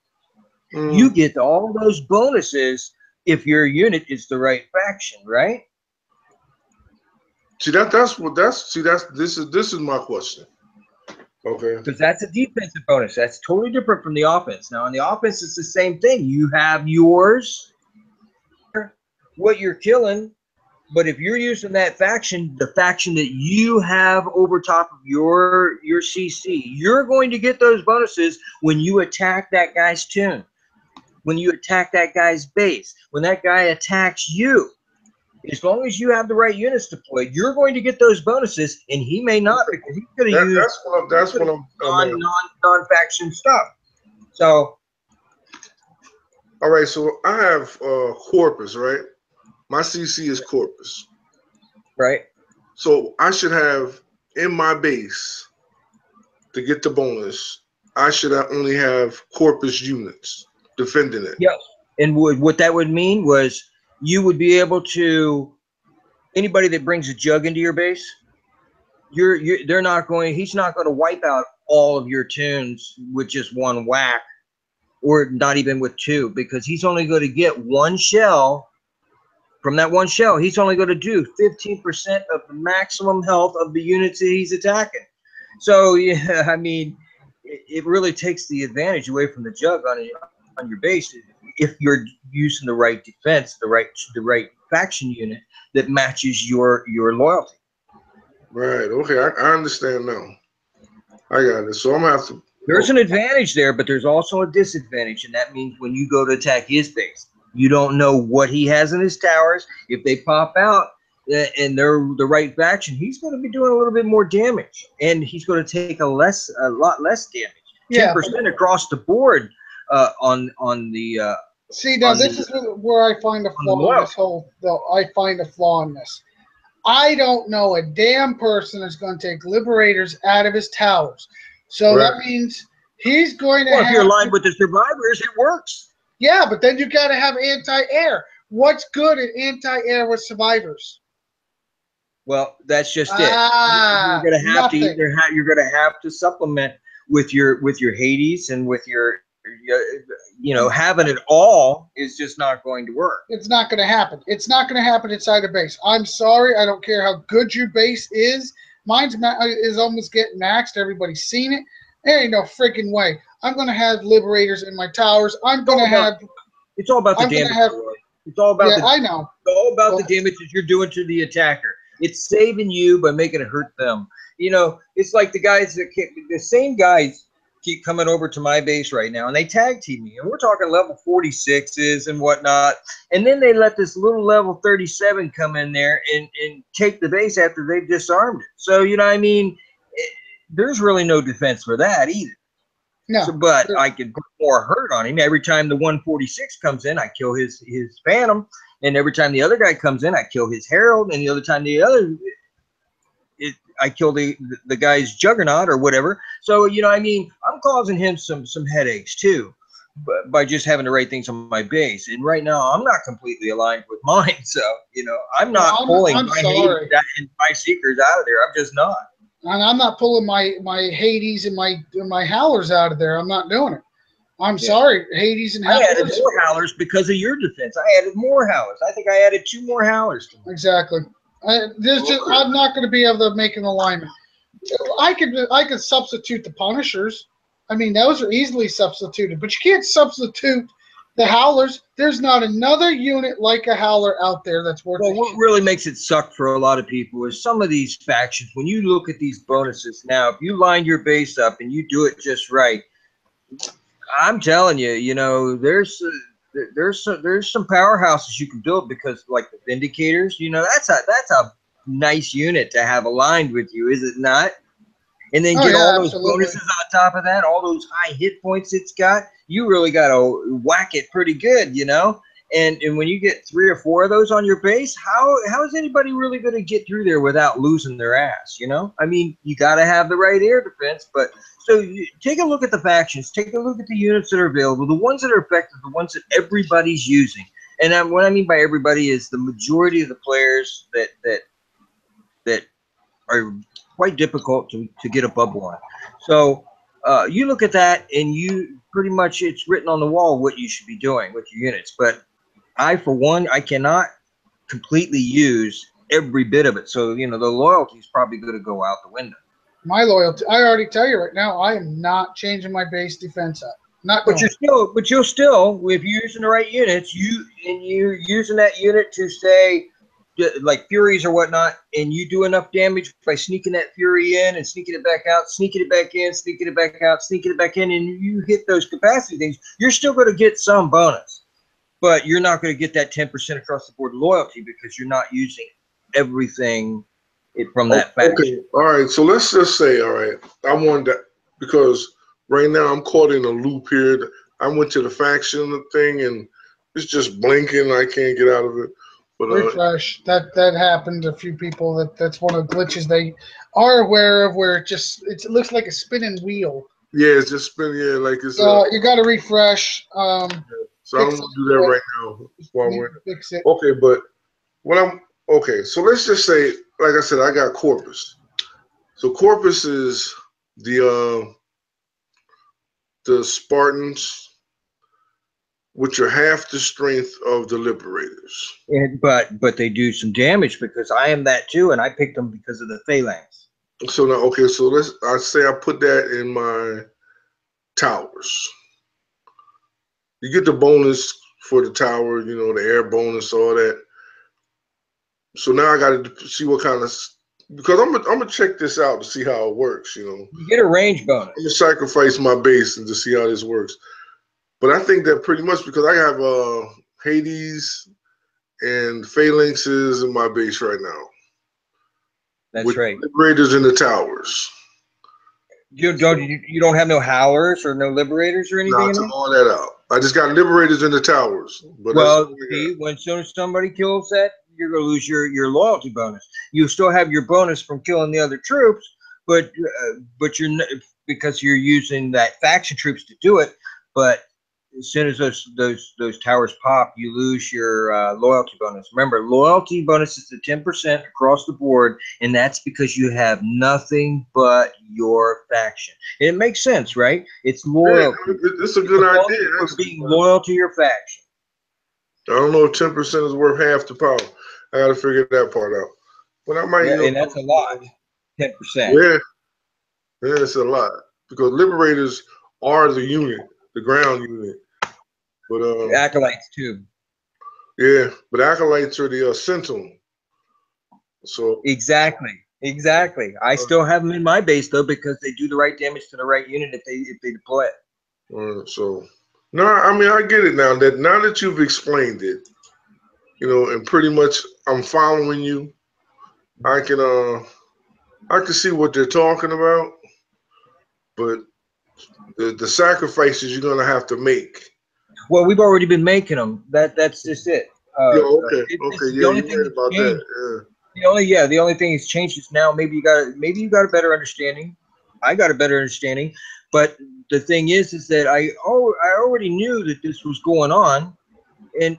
you get all those bonuses if your unit is the right faction, right? See this is my question. Okay. Because that's a defensive bonus. That's totally different from the offense. Now, on the offense, it's the same thing. You have yours, what you're killing, but if you're using that faction, the faction that you have over top of your CC, you're going to get those bonuses when you attack that guy's tune, when you attack that guy's base, when that guy attacks you. As long as you have the right units deployed, you're going to get those bonuses, and he may not, because he's going to use that's what I'm non-faction stuff. So, all right. So I have Corpus, right? My CC is Corpus, right? So I should have in my base to get the bonus. I should only have Corpus units defending it. Yes, and what that would mean was, you would be able to, anybody that brings a jug into your base, he's not going to wipe out all of your tunes with just one whack, or not even with two, because he's only going to get one shell. From that one shell, he's only going to do 15% of the maximum health of the units that he's attacking. So, yeah, I mean, it really takes the advantage away from the jug on your base if you're using the right defense, the right faction unit that matches your loyalty. Right. Okay. I understand now. I got it. So I'm gonna have to. There's an advantage there, but there's also a disadvantage, and that means when you go to attack his base, you don't know what he has in his towers. If they pop out and they're the right faction, he's going to be doing a little bit more damage, and he's going to take a lot less damage. 10% across the board on the. See, now this is where I find a flaw in this whole. I find a flaw in this. I don't know a damn person that's going to take Liberators out of his towers. So that means he's going to. Well, if you're aligned with the survivors, it works. Yeah, but then you got to have anti-air. What's good at anti-air with survivors? Well, that's just it. Ah, You're going to have to nothing. either you're going to have to supplement with your Hades and with your having it all is just not going to work. It's not going to happen. It's not going to happen inside a base. I'm sorry. I don't care how good your base is. Mine's is almost getting maxed. Everybody's seen it. There ain't no freaking way. I'm going to have liberators in my towers. I'm going to have. It's all about the I'm gonna damage. have- It's all about Yeah, I know. It's all about Well- the damage that you're doing to the attacker. It's saving you by making it hurt them. It's like the same guys keep coming over to my base right now, and they tag team me, and we're talking level 46s and whatnot, and then they let this little level 37 come in there and take the base after they've disarmed it. So there's really no defense for that either. No. But I can put more hurt on him. Every time the 146 comes in, I kill his Phantom. And every time the other guy comes in, I kill his Herald. And the other time I kill the guy's Juggernaut or whatever. So, I'm causing him some headaches too by just having to write things on my base. And right now, I'm not completely aligned with mine. So, I'm not pulling I'm my sorry. Hades and my Seekers out of there. I'm just not. And I'm not pulling my Hades and my Howlers out of there. I'm not doing it. I'm sorry, Hades and I added Howlers. more Howlers because of your defense. I added more Howlers. I think I added 2 more Howlers to mine. Exactly. I'm not going to be able to make an alignment. I could substitute the Punishers. I mean, those are easily substituted, but you can't substitute the Howlers. There's not another unit like a Howler out there that's worth Well, it. what really makes it suck for a lot of people is some of these factions. When you look at these bonuses now, if you line your base up and you do it just right, I'm telling you, there's some powerhouses you can build because, like the Vindicators, that's a nice unit to have aligned with you, is it not? And then get all those absolutely. bonuses on top of that, all those high hit points it's got. You really got to whack it pretty good, And when you get 3 or 4 of those on your base, how is anybody really going to get through there without losing their ass? I mean, you got to have the right air defense. But so take a look at the factions, take a look at the units that are available, the ones that are effective, the ones that everybody's using. And what I mean by everybody is the majority of the players that are quite difficult to get above one. So you look at that, and you pretty much it's written on the wall what you should be doing with your units. But for one, I cannot completely use every bit of it. So, the loyalty is probably going to go out the window. My loyalty, I already tell you right now, I am not changing my base defense up. But you'll still, if you're using the right units, you're using that unit to say, like Furies or whatnot, and you do enough damage by sneaking that Fury in and sneaking it back out, sneaking it back in, sneaking it back out, sneaking it back in, and you hit those capacity things, you're still going to get some bonus. But you're not going to get that 10% across the board loyalty because you're not using everything from that faction. Okay, all right. So let's just say, all right, I wanted that because right now I'm caught in a loop here. I went to the faction thing and it's just blinking. I can't get out of it. But refresh. That happened to a few people. That's one of the glitches they are aware of, where it looks like a spinning wheel. Yeah, it's just spinning. Yeah, like it's. You got to refresh. So I'm gonna do that right now while we're. Fix it. Okay, but so let's just say, like I said, I got Corpus. So Corpus is the Spartans, which are half the strength of the Liberators. But they do some damage because I am that too, and I picked them because of the Phalanx. So now, okay, so I say I put that in my towers. You get the bonus for the tower, the air bonus, all that. So now I got to see what kind of, because I'm gonna check this out to see how it works. You get a range bonus. I'm gonna sacrifice my base and to see how this works. But I think that pretty much because I have Hades and Phalanxes in my base right now. That's right. Liberators in the towers. You don't have no Howlers or no Liberators or anything? No, I took all that out. I just got Liberators in the towers. But when soon as somebody kills that, you're going to lose your loyalty bonus. You still have your bonus from killing the other troops, but you're because you're using that faction troops to do it. But as soon as those towers pop, you lose your loyalty bonus. Remember, loyalty bonus is the 10% across the board, and that's because you have nothing but your faction. And it makes sense, right? It's loyalty. Yeah, it's a good idea. For being loyal to your faction. I don't know if 10% is worth half the power. I got to figure that part out. But I might. Yeah, and that's a lot. 10%. Yeah, it's a lot because Liberators are the unit, the ground unit. But Acolytes too. Yeah, but Acolytes are the Sentinel. So exactly. I still have them in my base though because they do the right damage to the right unit if they deploy it. So no, I mean I get it now that you've explained it, and pretty much I'm following you. I can see what they're talking about, but the sacrifices you're gonna have to make. Well, we've already been making them. That's just it. Okay. The only thing that's about changed, that. Yeah. The only thing that's changed is now maybe you got a better understanding. I got a better understanding, but the thing is that I already knew that this was going on, and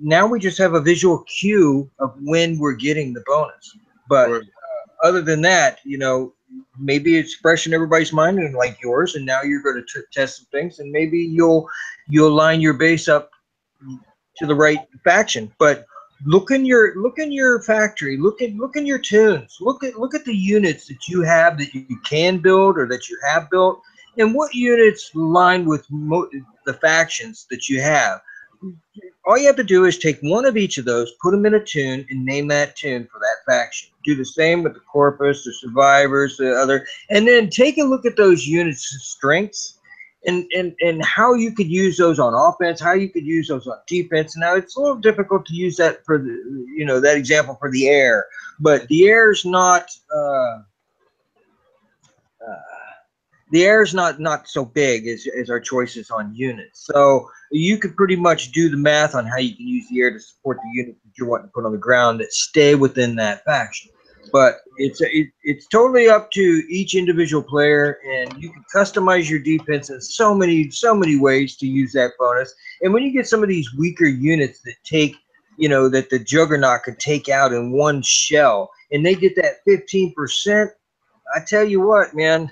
now we just have a visual cue of when we're getting the bonus. But Right. Other than that, maybe it's fresh in everybody's mind and like yours, and now you're going to test some things, and maybe you'll line your base up to the right faction. But look in your factory, look in your tunes, look at the units that you have that you can build or that you have built, and what units line with the factions that you have. All you have to do is take one of each of those, put them in a tune, and name that tune for that faction. Do the same with the Corpus, the Survivors, the other, and then take a look at those units' strengths and how you could use those on offense, how you could use those on defense. Now, it's a little difficult to use that for that example for the air, but the air is not not so big as our choices on units. So you could pretty much do the math on how you can use the air to support the units that you're wanting to put on the ground that stay within that faction. But it's totally up to each individual player, and you can customize your defense in so many ways to use that bonus. And when you get some of these weaker units that take, that the Juggernaut could take out in one shell, and they get that 15%, I tell you what, man.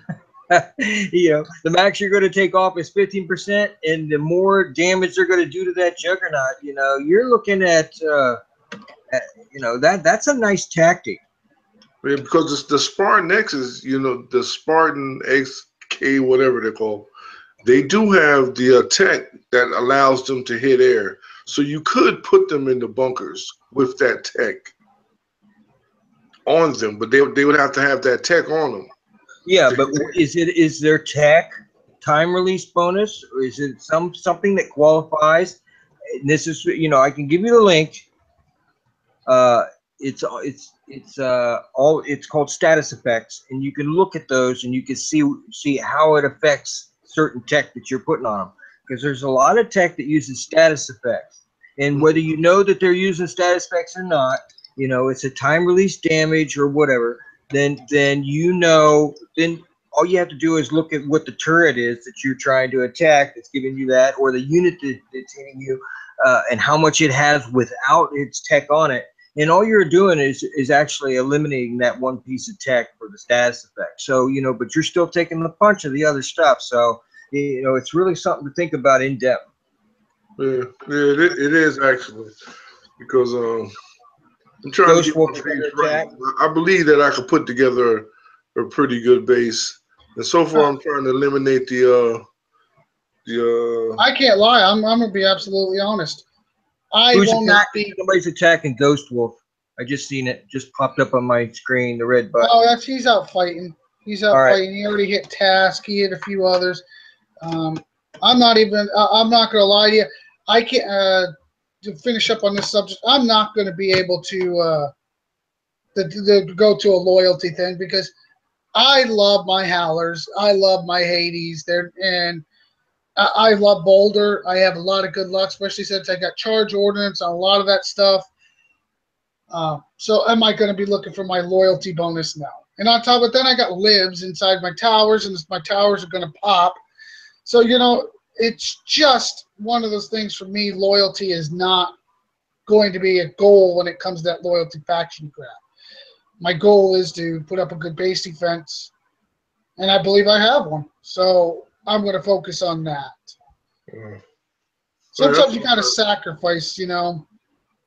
The max you're going to take off is 15%, and the more damage they're going to do to that Juggernaut, you're looking at that's a nice tactic. Yeah, because it's the Spartan X's, the Spartan XK, whatever they're called, they do have the tech that allows them to hit air. So you could put them in the bunkers with that tech on them, but they would have to have that tech on them. Yeah, but is there tech time release bonus, or is it something that qualifies? And this is I can give you the link. It's called status effects, and you can look at those and you can see how it affects certain tech that you're putting on them, because there's a lot of tech that uses status effects, and whether you know that they're using status effects or not, it's a time release damage or whatever. Then all you have to do is look at what the turret is that you're trying to attack that's giving you that, or the unit that's hitting you, and how much it has without its tech on it. And all you're doing is actually eliminating that one piece of tech for the status effect. So, but you're still taking the punch of the other stuff. So, it's really something to think about in depth. Yeah, it is actually, because I'm trying to get my base right. I believe that I could put together a pretty good base, and so far I'm trying to eliminate the. I can't lie. I'm gonna be absolutely honest. Somebody's attacking Ghost Wolf. I just seen it. Just popped up on my screen. The red button. Oh, he's out fighting. He's out fighting. He already hit Task. He hit a few others. I'm not gonna lie to you. I can't. To finish up on this subject, I'm not going to be able to go to a loyalty thing, because I love my Howlers. I love my Hades. I love Boulder. I have a lot of good luck, especially since I got charge ordnance on a lot of that stuff. So am I going to be looking for my loyalty bonus now? And on top of it, then I got libs inside my towers, and my towers are going to pop. So, it's just one of those things for me. Loyalty is not going to be a goal when it comes to that loyalty faction grab. My goal is to put up a good base defense, and I believe I have one. So I'm going to focus on that. Sometimes you got to sacrifice, you know.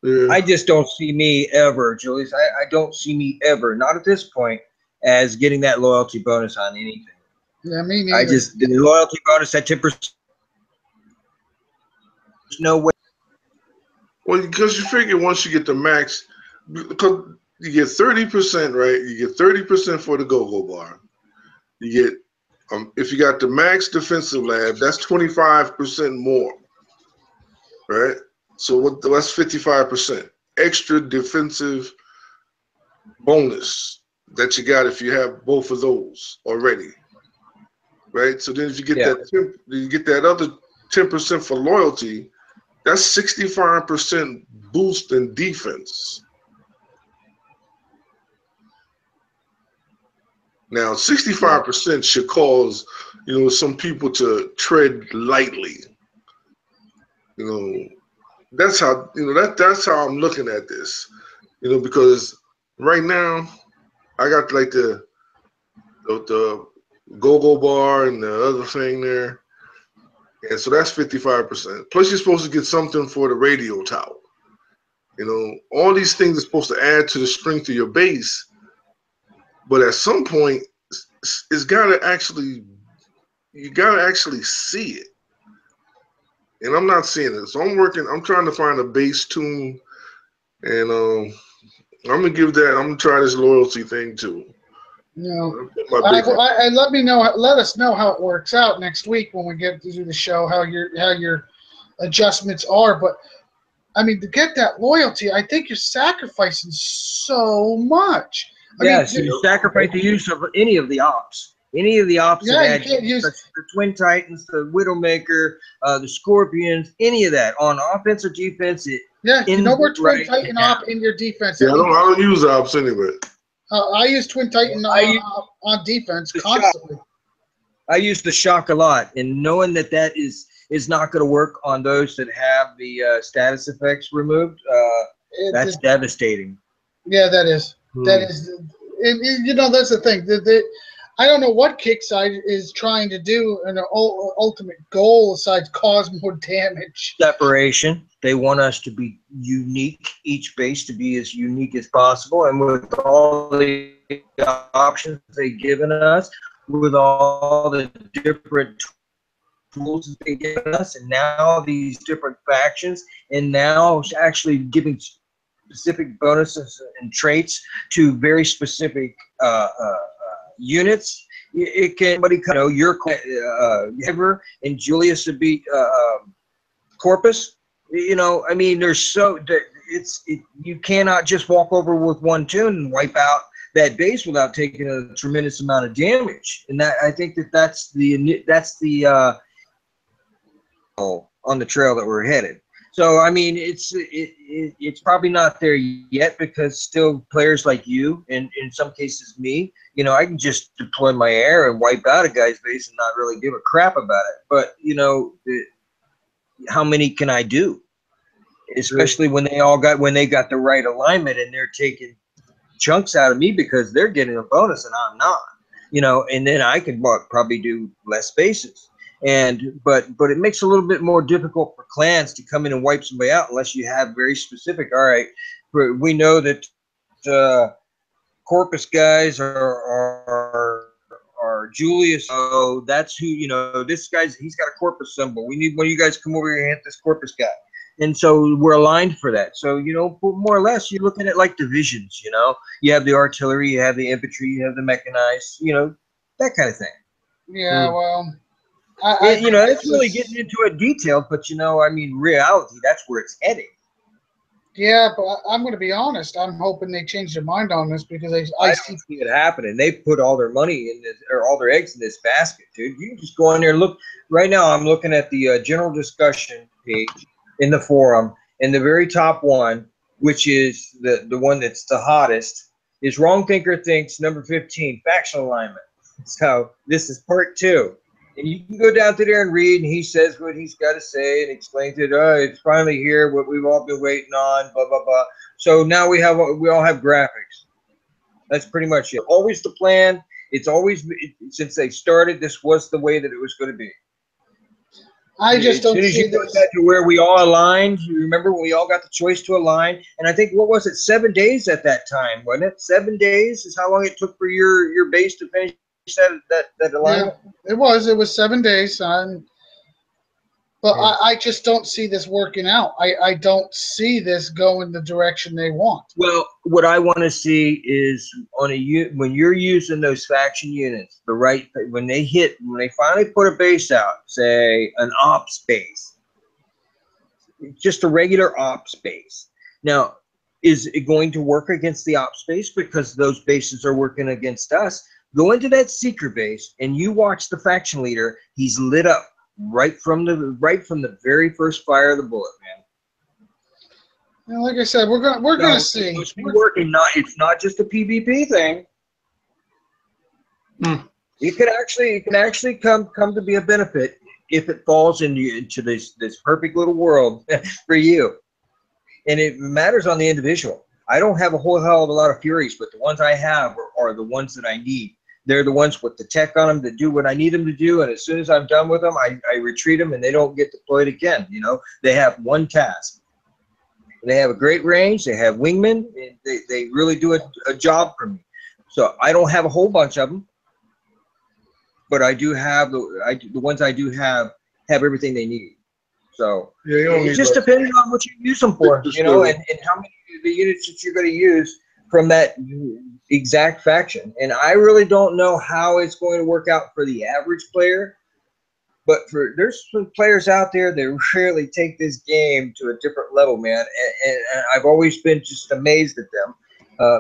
Yeah. I just don't see me ever, Julius. I don't see me ever, not at this point, as getting that loyalty bonus on anything. Yeah, me neither. The loyalty bonus at 10%. There's no way. Well, because you figure once you get the max, because you get 30%, right? You get 30% for the go-go bar. You get, if you got the max defensive lab, that's 25% more, right? So that's 55% extra defensive bonus that you got if you have both of those already, right? So then if you get you get that other 10% for loyalty. That's 65% boost in defense. Now, 65% should cause, some people to tread lightly. That's how, that's how I'm looking at this. Because right now, I got like the go-go bar and the other thing there. And so that's 55%. Plus, you're supposed to get something for the radio tower. All these things are supposed to add to the strength of your base. But at some point, you gotta actually see it. And I'm not seeing it. So I'm trying to find a base tune. And I'm gonna try this loyalty thing too. And let us know how it works out next week when we get to do the show, how your adjustments are. But I mean, to get that loyalty, I think you're sacrificing so much. You sacrifice the use of any of the ops. Any of the ops you can't use the Twin Titans, the Widowmaker, the Scorpions, any of that on offense or defense. More Twin Titan op in your defense. Yeah, I don't use ops anyway. I use Twin Titan on defense constantly. I use the shock a lot, and knowing that is not going to work on those that have the status effects removed, that's devastating. Yeah, that is. That is. That's the thing. I don't know what Kickside is trying to do, and the ultimate goal besides cause more damage. Separation. They want us to be unique, each base to be as unique as possible. And with all the options they've given us, with all the different tools they've given us, and now these different factions, and now actually giving specific bonuses and traits to very specific units. It can, your Ever and Julius would be Corpus. You cannot just walk over with one tune and wipe out that base without taking a tremendous amount of damage. And that I think that's the on the trail that we're headed. So I mean, it's probably not there yet because still players like you and in some cases me, I can just deploy my air and wipe out a guy's base and not really give a crap about it. But how many can I do? Especially when they got the right alignment and they're taking chunks out of me because they're getting a bonus and I'm not. And then I could probably do less bases. But it makes it a little bit more difficult for clans to come in and wipe somebody out unless you have very specific. All right, we know that Corpus guys are Julius. So that's who this guy's. He's got a Corpus symbol. We need one of you guys to come over here and hit this Corpus guy. And so we're aligned for that. So more or less, you're looking at like divisions. You have the artillery, you have the infantry, you have the mechanized. That kind of thing. Yeah, well. It's really getting into it detailed, but reality, that's where it's heading. Yeah, but I'm going to be honest. I'm hoping they change their mind on this because I see it happening. They put all their money in this, or all their eggs in this basket, dude. You can just go in there and look. Right now, I'm looking at the general discussion page in the forum, and the very top one, which is the one that's the hottest, is Wrong Thinker Thinks number 15, faction alignment. So this is part 2. And you can go down to there and read, and he says what he's got to say and explains it. Oh, it's finally here, what we've all been waiting on, blah, blah, blah. So now we all have graphics. That's pretty much it. Always the plan. It's always, since they started, this was the way that it was going to be. I just don't as soon as see you got this. that to where we all aligned, you remember when we all got the choice to align? And I think, what was it, 7 days at that time, wasn't it? 7 days is how long it took for your base to finish that alignment? Yeah, it was 7 days. But Yeah. I just don't see this working out. I don't see this going the direction they want. Well, what I want to see is when you're using those faction units, when they finally put a base out, say an ops base, just a regular ops base. Now, is it going to work against the ops base because those bases are working against us? Go into that seeker base and you watch the faction leader. He's lit up right from the very first fire of the bullet, man. And like I said, we're gonna see. It's working. It's not just a PvP thing. It could actually come to be a benefit if it falls into this perfect little world for you. And it matters on the individual. I don't have a whole hell of a lot of Furies, but the ones I have are the ones that I need. They're the ones with the tech on them that do what I need them to do, and as soon as I'm done with them, I retreat them, and they don't get deployed again. You know, they have one task. They have a great range. They have wingmen. And they really do a job for me. So I don't have a whole bunch of them, but I do have the ones I do have everything they need. So Yeah, you don't it need just like- depends on what you use them for, you know, and how many of the units that you're going to use from that exact faction. And I really don't know how it's going to work out for the average player, but there's some players out there that really take this game to a different level, man. And I've always been just amazed at them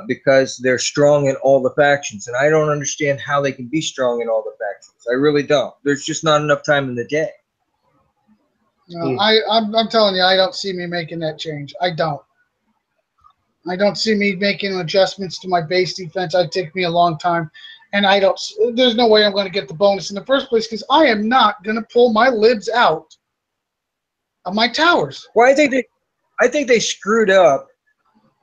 because they're strong in all the factions. And I don't understand how they can be strong in all the factions. I really don't. There's just not enough time in the day. No, I'm telling you, I don't see me making that change. I don't see me making adjustments to my base defense. It'd take me a long time, and there's no way I'm going to get the bonus in the first place because I am not going to pull my libs out of my towers. Well, I think they screwed up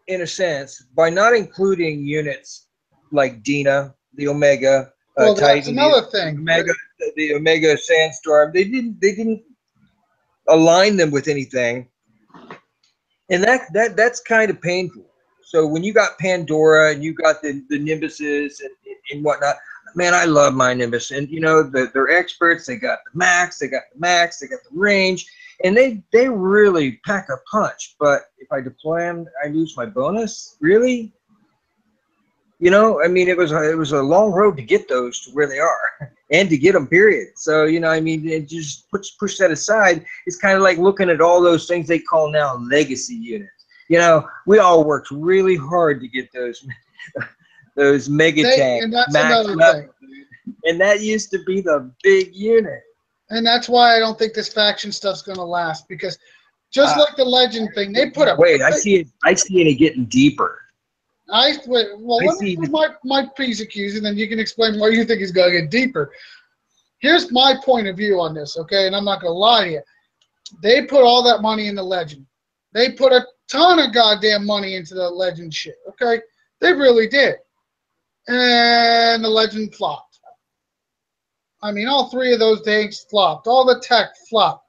in a sense by not including units like Dina, the Omega, Well, that's Titan, another thing. the Omega Sandstorm. They didn't align them with anything, and that's kind of painful. So when you got Pandora and you got the Nimbuses and whatnot, man, I love my Nimbus. And you know, they're experts. They got the max, they got the range, and they really pack a punch. But if I deploy them, I lose my bonus. Really? You know, I mean, it was a long road to get those to where they are, and to get them, period. So, you know, I mean, it just push that aside. It's kind of like looking at all those things they call now legacy units. You know, we all worked really hard to get those mega tanks. And that's maxed another up, thing. and that used to be the big unit. And that's why I don't think this faction stuff's going to last because just like the legend thing, they put a Wait, I see it getting deeper. Let me put my P's and Q's, and then you can explain why you think it's going to get deeper. Here's my point of view on this, okay? And I'm not going to lie to you. They put all that money in the legend. They put a ton of goddamn money into the legend shit, okay? They really did. And the legend flopped. I mean, all three of those days flopped. All the tech flopped.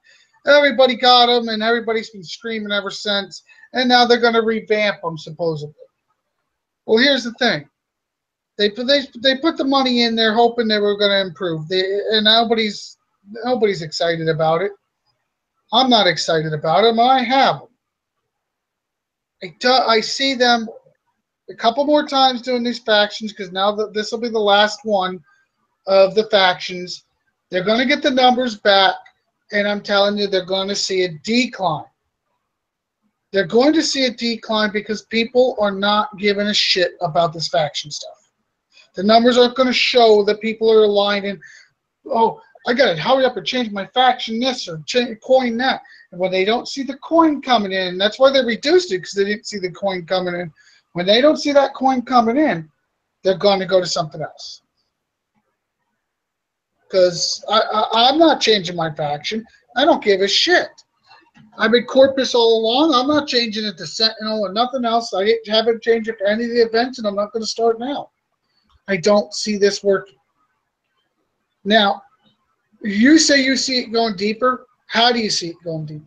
Everybody got them, and everybody's been screaming ever since. And now they're going to revamp them, supposedly. Well, here's the thing. They put the money in there hoping they were going to improve. And nobody's excited about it. I'm not excited about them. I have them. I see them a couple more times doing these factions because now this will be the last one of the factions. They're going to get the numbers back, and I'm telling you, they're going to see a decline. They're going to see a decline because people are not giving a shit about this faction stuff. The numbers aren't going to show that people are aligned in, oh, I got to hurry up and change my faction this or coin that. And when they don't see the coin coming in, that's why they reduced it because they didn't see the coin coming in. When they don't see that coin coming in, they're going to go to something else. because I'm not changing my faction. I don't give a shit. I've been Corpus all along. I'm not changing it to Sentinel or nothing else. I haven't changed it to any of the events, and I'm not going to start now. I don't see this working. Now, you say you see it going deeper. How do you see it going deeper?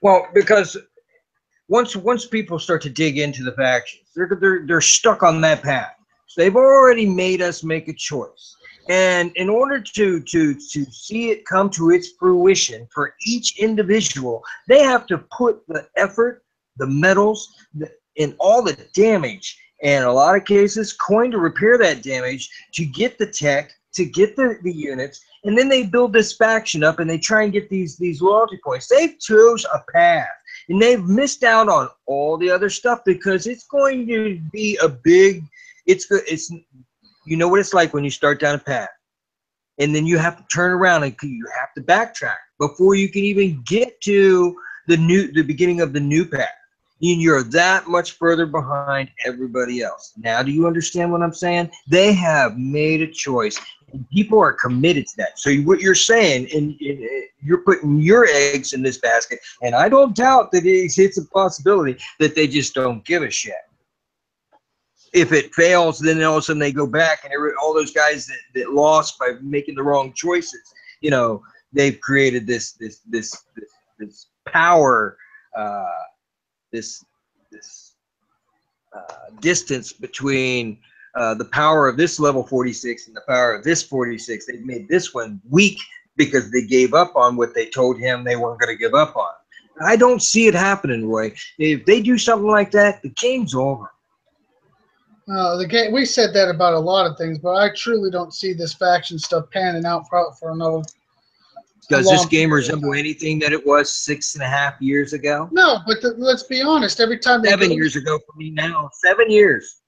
Well, because once people start to dig into the factions, they're stuck on that path. So they've already made us make a choice. And in order to see it come to its fruition for each individual, they have to put the effort, the metals, and all the damage, and in a lot of cases, coin to repair that damage, to get the tech, to get the units, and then they build this faction up and they try and get these loyalty points. They've chose a path, and they've missed out on all the other stuff because it's going to be a big, it's you know what it's like when you start down a path and then you have to turn around and you have to backtrack before you can even get to the beginning of the new path. And you're that much further behind everybody else. Now, do you understand what I'm saying? They have made a choice, and people are committed to that. So what you're saying, and you're putting your eggs in this basket, and I don't doubt that it's a possibility that they just don't give a shit. If it fails, then all of a sudden they go back, and all those guys that lost by making the wrong choices, you know, they've created this power, this distance between the power of this level 46 and the power of this 46. They've made this one weak because they gave up on what they told him they weren't going to give up on. I don't see it happening, Roy. If they do something like that, the game's over. The game. We said that about a lot of things, but I truly don't see this faction stuff panning out for another. Does this game resemble anything that it was 6.5 years ago? No, but let's be honest. Every time they 7 years ago for me now. 7 years.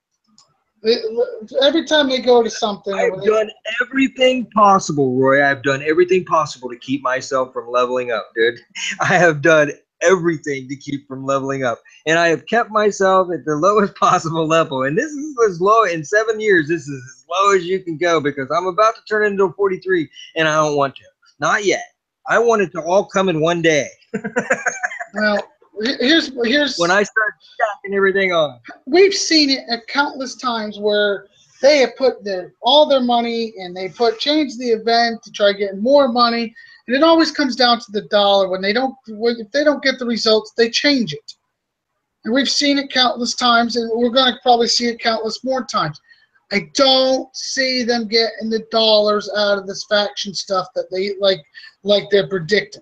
Every time they go to something, I've done everything possible, Roy. I've done everything possible to keep myself from leveling up, dude. I have done everything to keep from leveling up, and I have kept myself at the lowest possible level. And this is as low in 7 years. This is as low as you can go because I'm about to turn into a 43, and I don't want to. Not yet. I want it to all come in one day. Well, here's when I start stacking everything on. We've seen it at countless times where they have put all their money and they change the event to try getting more money, and it always comes down to the dollar. If they don't get the results, they change it. And we've seen it countless times, and we're going to probably see it countless more times. I don't see them getting the dollars out of this faction stuff that they like they're predicting,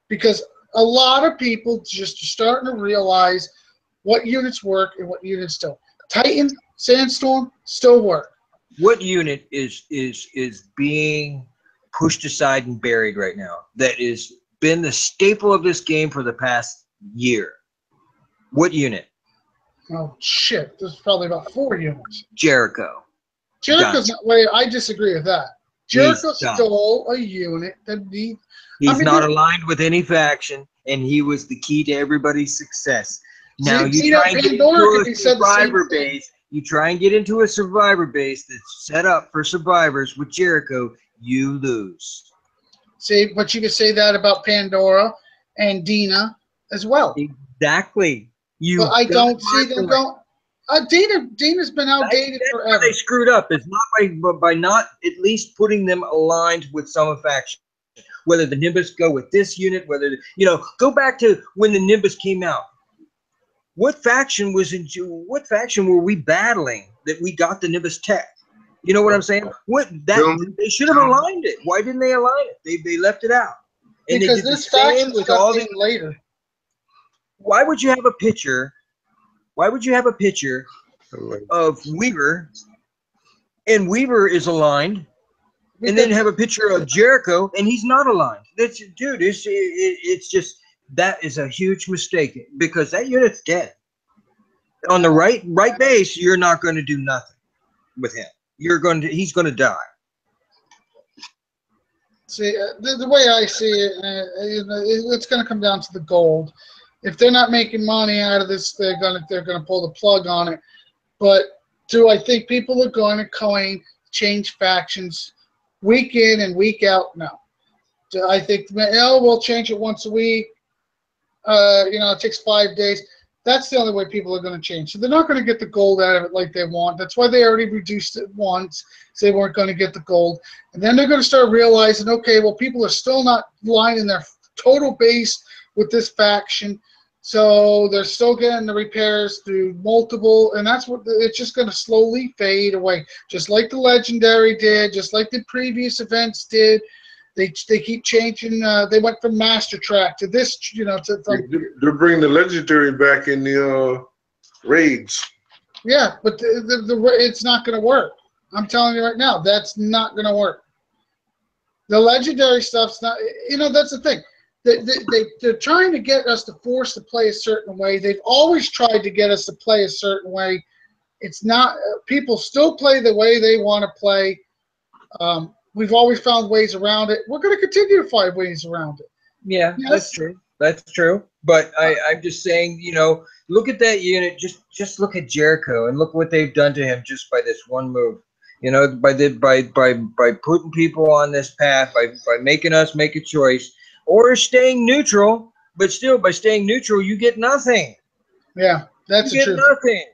because a lot of people just are starting to realize what units work and what units don't. Titan, Sandstorm still work. What unit is being pushed aside and buried right now that has been the staple of this game for the past year? What unit? Oh shit! There's probably about 4 units. Jericho. Jericho's not. Wait, I disagree with that. Jericho stole a unit that he's not aligned with any faction, and he was the key to everybody's success. Now you try and get into a survivor base. You try and get into a survivor base that's set up for survivors with Jericho, you lose. See, but you could say that about Pandora and Dina as well. Exactly. But I don't see them going. Dina's been outdated forever. They screwed up. It's not by not at least putting them aligned with some faction. Whether the Nimbus go with this unit, go back to when the Nimbus came out. What faction were we battling that we got the Nimbus tech? You know what I'm saying? They should have aligned it. Why didn't they align it? They left it out. And because this faction with all the later. Why would you have a picture? Why would you have a picture of Weaver, and Weaver is aligned, and then have a picture of Jericho, and he's not aligned? Dude, it's just, that is a huge mistake because that unit's dead. On the right base, you're not going to do nothing with him. He's going to die. See, the way I see it, it's going to come down to the gold. If they're not making money out of this, they're gonna pull the plug on it. But do I think people are going to change factions week in and week out. No. So I think we'll change it once a week. It takes 5 days. That's the only way people are going to change. So they're not going to get the gold out of it like they want. That's why they already reduced it once. So they weren't going to get the gold. And then they're going to start realizing, okay, well, people are still not lining their total base with this faction. So they're still getting the repairs through multiple, and that's what it's just going to slowly fade away, just like the Legendary did, just like the previous events did. They keep changing. They went from Master Track to this, They're bringing the Legendary back in the raids. Yeah, but it's not going to work. I'm telling you right now, that's not going to work. The Legendary stuff's not. That's the thing. They're trying to get us to force to play a certain way. They've always tried to get us to play a certain way. It's not. People still play the way they want to play. We've always found ways around it. We're going to continue to find ways around it. Yeah, Yes. that's true. That's true. But I'm just saying, look at that unit. Just look at Jericho and look what they've done to him just by this one move. By putting people on this path, by making us make a choice, or staying neutral. But still, by staying neutral, you get nothing. Yeah, that's the You truth. get nothing.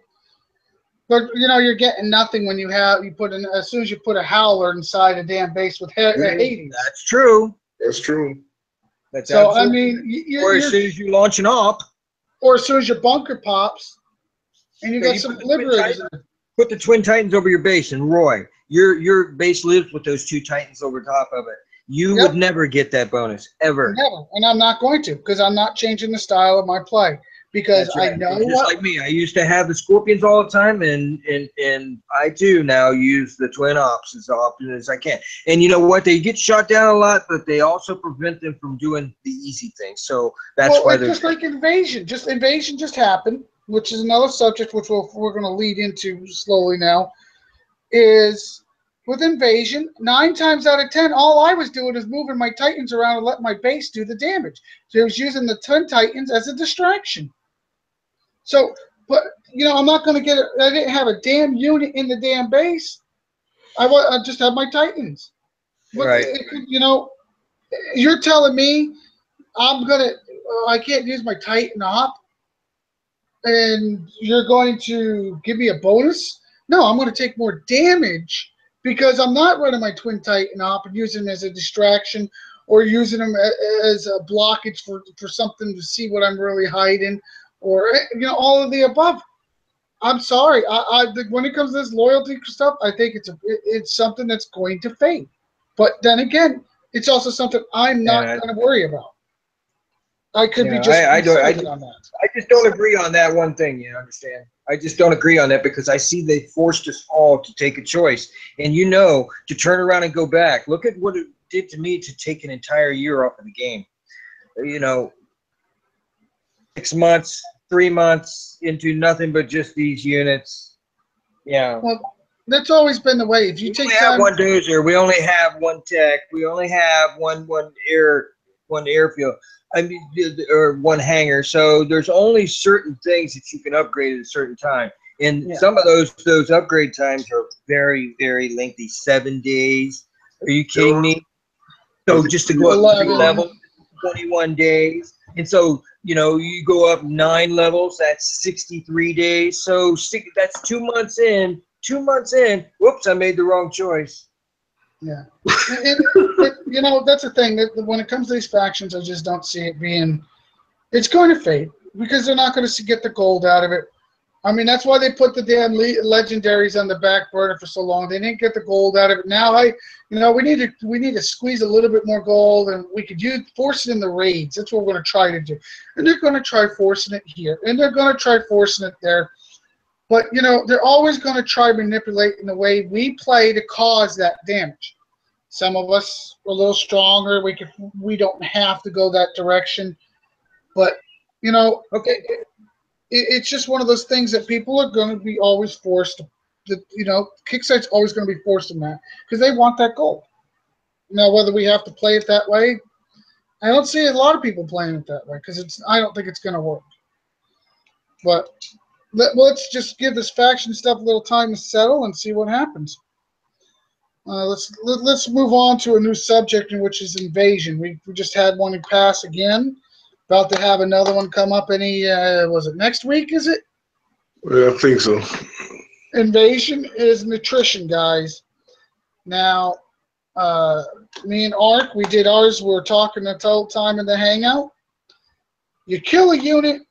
But you're getting nothing when as soon as you put a Howler inside a damn base with Hades. That's true. That's true. That's So I absolutely mean, or as soon as you launch an op, or as soon as your bunker pops, and you Yeah, got you some put the Twin liberators. Titans- put the Twin Titans over your base, and Roy, your base lives with those 2 Titans over top of it. You Yep. would never get that bonus ever. Never, and I'm not going to, because I'm not changing the style of my play, because That's right. I know Just what. like me, I used to have the Scorpions all the time, and I too now use the Twin Ops as often as I can. And you know what? They get shot down a lot, but they also prevent them from doing the easy things. So that's why It's they're just like Invasion. Invasion just happened, which is another subject which we're going to lead into slowly now. Is with Invasion, 9 times out of 10, all I was doing is moving my Titans around and letting my base do the damage. So I was using the Twin Titans as a distraction. So, but I'm not going to get it. I didn't have a damn unit in the damn base. I just had my Titans. But, Right. You're telling me I can't use my Titan op, and you're going to give me a bonus? No, I'm going to take more damage because I'm not running my Twin Titan op and using them as a distraction or using them as a blockage for something to see what I'm really hiding, or all of the above. I'm sorry. When it comes to this loyalty stuff, I think it's something that's going to fade. But then again, it's also something I'm not going to worry about. I could be just I mistaken on that. I just don't agree on that one thing. You understand? I just don't agree on that because I see they forced us all to take a choice, and to turn around and go back. Look at what it did to me to take an entire year off of the game. 6 months, 3 months into nothing but just these units. Yeah. Well, that's always been the way. If you We take only have time, one dozer. We only have one tech. We only have one airfield. Or one hangar. So there's only certain things that you can upgrade at a certain time. And some of those upgrade times are very, very lengthy. 7 days. Are you kidding me? So just to go up 3 levels, 21 days. And so, you go up 9 levels, that's 63 days. So that's 2 months in. 2 months in, whoops, I made the wrong choice. Yeah. That's the thing. That when it comes to these factions, I just don't see it being – it's going to fade because they're not going to get the gold out of it. I mean, that's why they put the damn legendaries on the back burner for so long. They didn't get the gold out of it. Now, we need to squeeze a little bit more gold, and we could force it in the raids. That's what we're going to try to do. And they're going to try forcing it here, and they're going to try forcing it there. But, they're always going to try manipulating the way we play to cause that damage. Some of us are a little stronger. We don't have to go that direction. But, okay, it's just one of those things that people are going to be always forced to, Kickstarter's always going to be forced in that because they want that gold. Now, whether we have to play it that way, I don't see a lot of people playing it that way because I don't think it's going to work. But let's just give this faction stuff a little time to settle and see what happens. Let's move on to a new subject, which is invasion. We just had one in pass again. About to have another one come up. Was it next week? Is it? Yeah, I think so. Invasion is nutrition, guys. Now, me and Ark, we did ours. We were talking the whole time in the hangout. You kill a unit,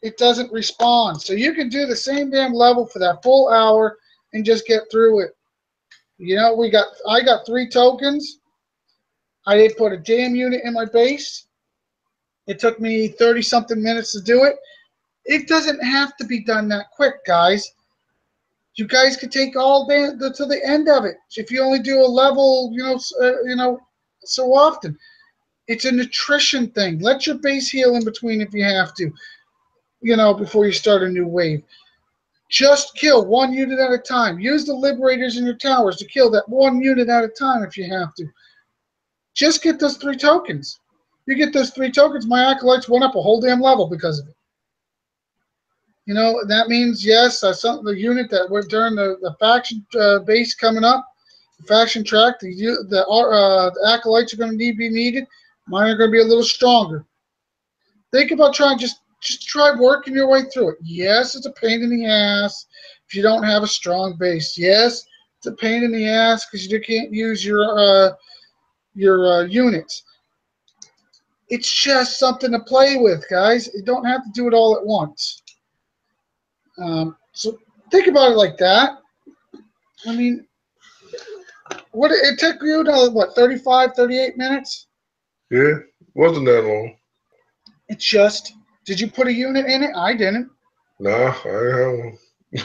it doesn't respawn. So you can do the same damn level for that full hour and just get through it. You know, I got 3 tokens. I didn't put a damn unit in my base. It took me 30-something minutes to do it. It doesn't have to be done that quick, guys. You guys could take all day to the end of it. If you only do a level, so often. It's a nutrition thing. Let your base heal in between if you have to, before you start a new wave. Just kill 1 unit at a time. Use the liberators in your towers to kill that 1 unit at a time if you have to. Just get those 3 tokens. You get those 3 tokens, my acolytes went up a whole damn level because of it. That means, yes, the unit that went during the faction base coming up, the faction track, the acolytes are going to be needed. Mine are going to be a little stronger. Think about trying, just try working your way through it. Yes, it's a pain in the ass if you don't have a strong base. Yes, it's a pain in the ass because you can't use your units. It's just something to play with, guys. You don't have to do it all at once. So think about it like that. I mean, what it took you to, 35, 38 minutes? Yeah, wasn't that long. It's just, did you put a unit in it? I didn't. Nah, I ain't have one.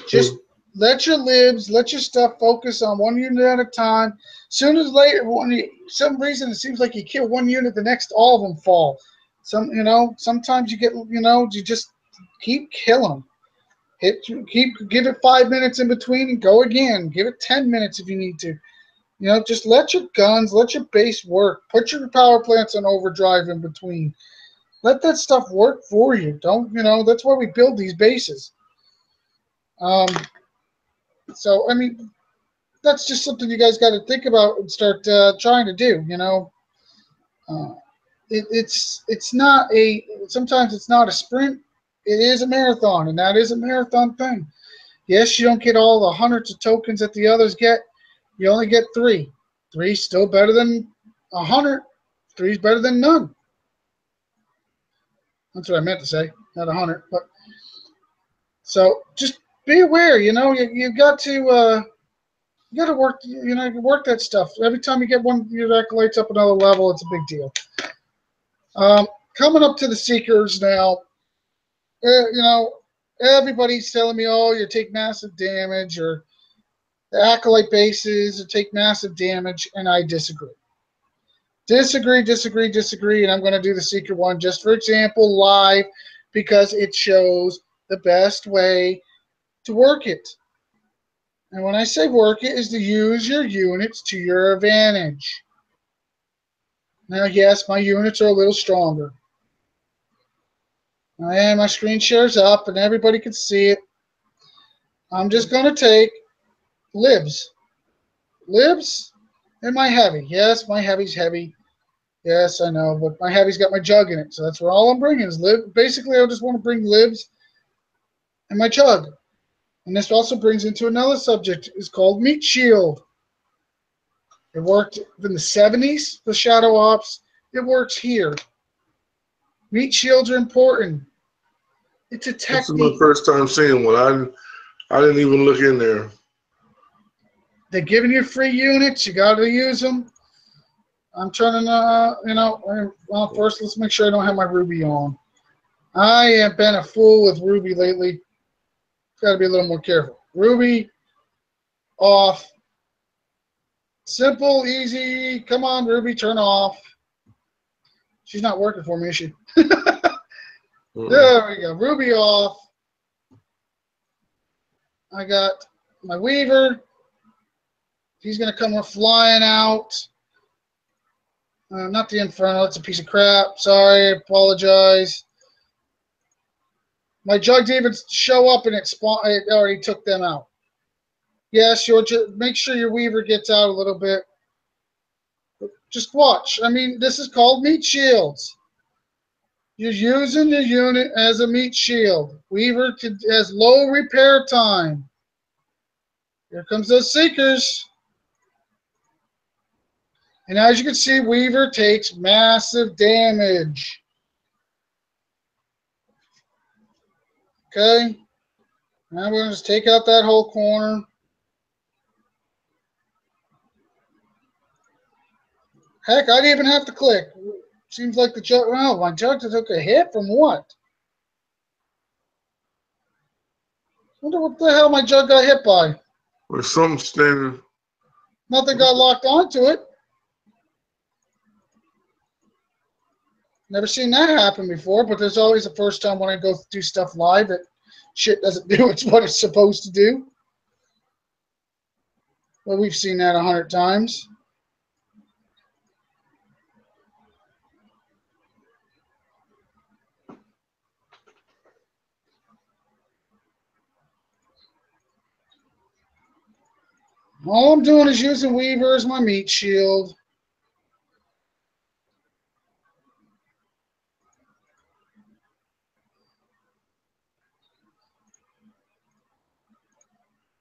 Just let your libs, let your stuff focus on 1 unit at a time. Sooner or later, some reason it seems like you kill 1 unit, the next all of them fall. Sometimes you get, you just keep killing them. Give it 5 minutes in between and go again. Give it 10 minutes if you need to. Just let your guns, let your base work. Put your power plants on overdrive in between. Let that stuff work for you. Don't, that's why we build these bases. So, I mean, that's just something you guys got to think about and start trying to do, It's not sometimes it's not a sprint. It is a marathon, and that is a marathon thing. Yes, you don't get all the hundreds of tokens that the others get. You only get 3. 3's still better than 100. 3's better than none. That's what I meant to say, not 100. But so just be aware. You got to work. You work that stuff. Every time you get one, your acolytes up another level, it's a big deal. Coming up to the Seekers now. Everybody's telling me, oh, you take massive damage, or the acolyte bases take massive damage, and I disagree. Disagree, and I'm going to do the Seeker one just for example live because it shows the best way to work it. And when I say work it, is to use your units to your advantage. Now, yes, my units are a little stronger. And my screen shares up and everybody can see it. I'm just going to take libs. Libs and my heavy. Yes, my heavy's heavy. Yes, I know, but my heavy's got my jug in it, so that's where all I'm bringing is lib. Basically, I just want to bring libs and my jug. And this also brings into another subject. It's called Meat Shield. It worked in the 70s, the Shadow Ops. It works here. Meat shields are important. It's a technique. This is my first time seeing one. I didn't even look in there. They're giving you free units. You got to use them. I'm trying to, well, first let's make sure I don't have my Ruby on. I have been a fool with Ruby lately. Got to be a little more careful. Ruby off. Simple, easy. Come on, Ruby, turn off. She's not working for me, is she? There we go. Ruby off. I got my Weaver. He's going to come flying out. Not the Inferno. It's a piece of crap. Sorry. Apologize. My Jug didn't even show up and it already took them out. Yes, you'll make sure your weaver gets out a little bit. Just watch. I mean, this is called meat shields. You're using the unit as a meat shield. Weaver has low repair time. Here comes those seekers. And as you can see, Weaver takes massive damage. Okay. Now we're going to just take out that whole corner. Heck, I didn't even have to click. Seems like the jug. Oh, my jug took a hit from what? Wonder what the hell my jug got hit by. Or something standing. Nothing got locked onto it. Never seen that happen before, but there's always a first time when I go do stuff live that shit doesn't do what it's supposed to do. Well, we've seen that 100 times. All I'm doing is using Weaver as my meat shield.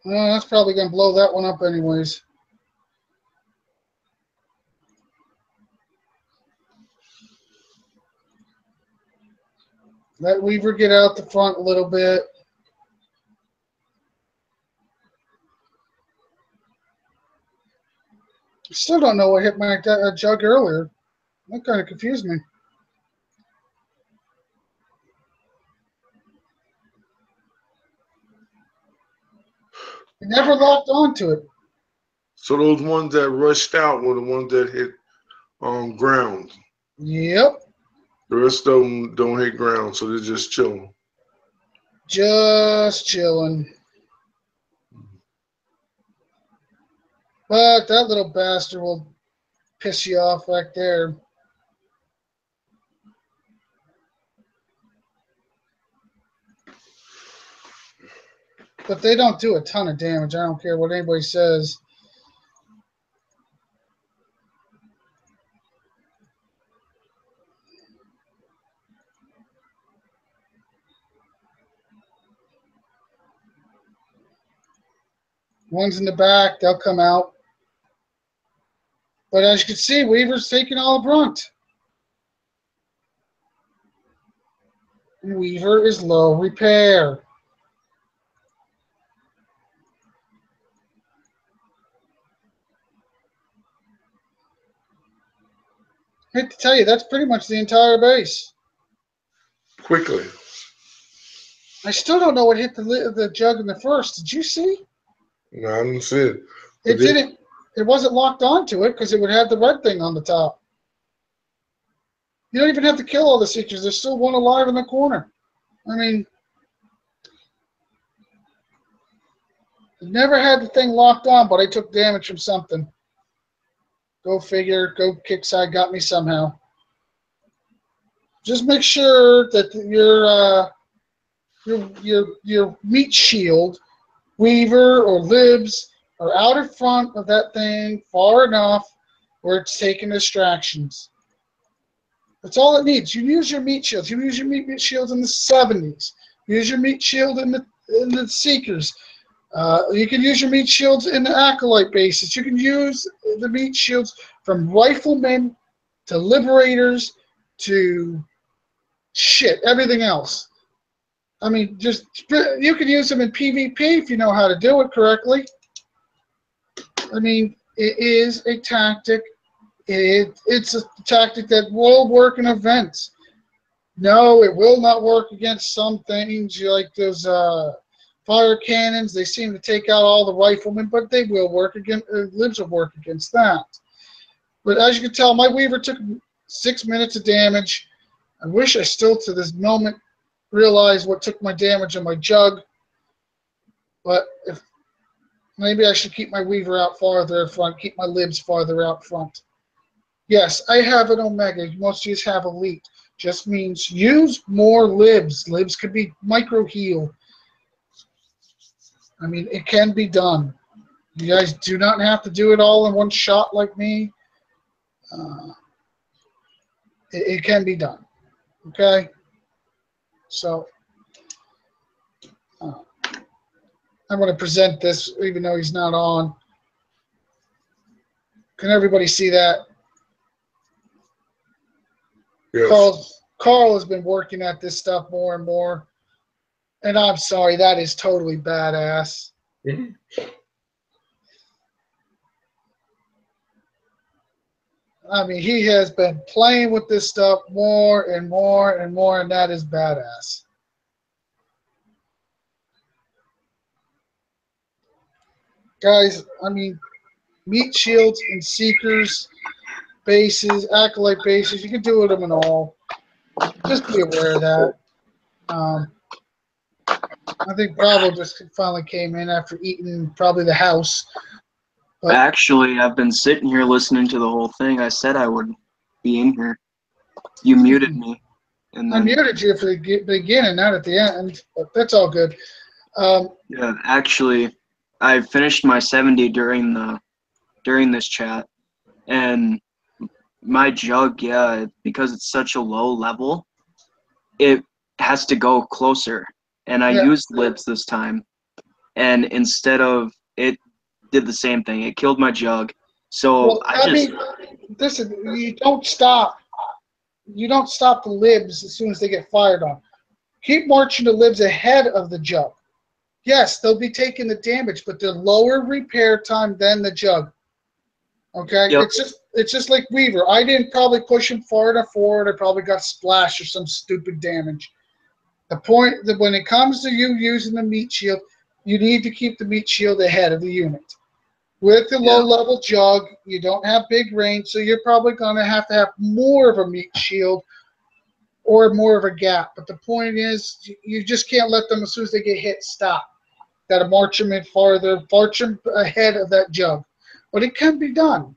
That's probably going to blow that one up anyways. Let Weaver get out the front a little bit. I still don't know what hit my jug earlier. That kind of confused me. It never locked onto it. So those ones that rushed out were the ones that hit ground. Yep. The rest of them don't hit ground, so they're just chilling. Just chilling. But that little bastard will piss you off right there. But they don't do a ton of damage. I don't care what anybody says. One's in the back. They'll come out. But as you can see, Weaver's taking all the brunt. And Weaver is low repair. I hate to tell you, that's pretty much the entire base. Quickly. I still don't know what hit the jug in the first. Did you see? No, I didn't see it. It didn't. It wasn't locked onto it because it would have the red thing on the top. You don't even have to kill all the seekers. There's still one alive in the corner. I mean, I never had the thing locked on, but I took damage from something. Go figure. Go kick side got me somehow. Just make sure that your meat shield, Weaver or Libs, are out in front of that thing far enough where it's taking distractions. That's all it needs. You use your meat shields. You use your meat shields in the 70s. Use your meat shield in the Seekers. You can use your meat shields in the Acolyte bases. You can use the meat shields from Riflemen to Liberators to everything else. I mean, you can use them in PvP if you know how to do it correctly. I mean, it is a tactic. It's a tactic that will work in events. No, it will not work against some things like those fire cannons. They seem to take out all the riflemen, but they will work against. Libs will work against that. But as you can tell, my Weaver took 6 minutes of damage. I wish I still, to this moment, realized what took my damage on my jug. But maybe I should keep my Weaver out farther in front, keep my Libs farther out front. Yes, I have an Omega. Most of you have Elite. Just means use more Libs. Libs could be micro heal. I mean, it can be done. You guys do not have to do it all in one shot like me. It can be done. Okay? So, I'm going to present this even though he's not on. Can everybody see that? Yes. Carl has been working at this stuff more and more. And I'm sorry, that is totally badass. I mean, he has been playing with this stuff more and more and more, and that is badass. Guys, I mean, meat shields and seekers, bases, acolyte bases, you can do with them and all. Just be aware of that. I think Bravo just finally came in after eating probably the house. But actually, I've been sitting here listening to the whole thing. I said I would be in here. You muted me. And I then, muted you for the beginning, not at the end, but that's all good. yeah, actually, I finished my 70 during this chat, and my jug, yeah, because it's such a low level, it has to go closer. And I used libs this time, and instead of it did the same thing. It killed my jug. So listen, you don't stop. You don't stop the libs as soon as they get fired on. Keep marching the libs ahead of the jug. Yes, they'll be taking the damage, but they're lower repair time than the jug. Okay? Yep. It's just like Weaver. I didn't probably push him far enough forward. I probably got splashed or some stupid damage. The point that when it comes to you using the meat shield, you need to keep the meat shield ahead of the unit. With the low-level jug, you don't have big range, so you're probably going to have more of a meat shield or more of a gap. But the point is, you just can't let them, as soon as they get hit, stop. Got to march them in farther, march them ahead of that jug. But it can be done.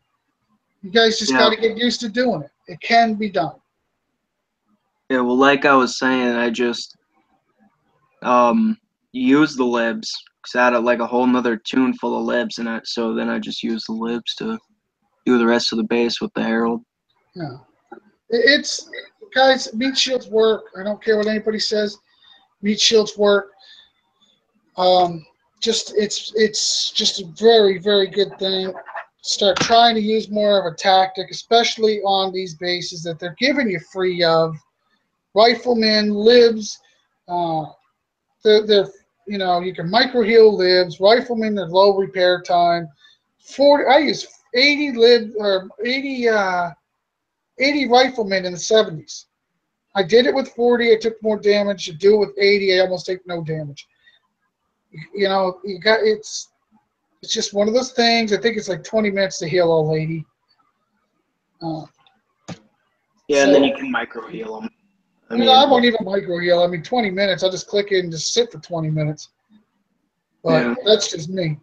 You guys just got to get used to doing it. It can be done. Yeah, well, like I was saying, I just use the libs. Because I had like a whole nother tune full of libs, and so then I just use the libs to do the rest of the base with the Herald. Yeah. It's, guys, meat shields work. I don't care what anybody says. Meat shields work. It's just a very, very good thing. Start trying to use more of a tactic, especially on these bases that they're giving you free of. Riflemen, libs, they're you can micro heal libs. Riflemen, they're low repair time. 40. I use 80 lib or 80 riflemen in the 70s. I did it with 40. I took more damage. To do it with 80, I almost take no damage. It's just one of those things. I think it's like 20 minutes to heal all 80. And then you can micro heal them. I won't even micro heal. 20 minutes. I'll just click it and just sit for 20 minutes. But that's just me.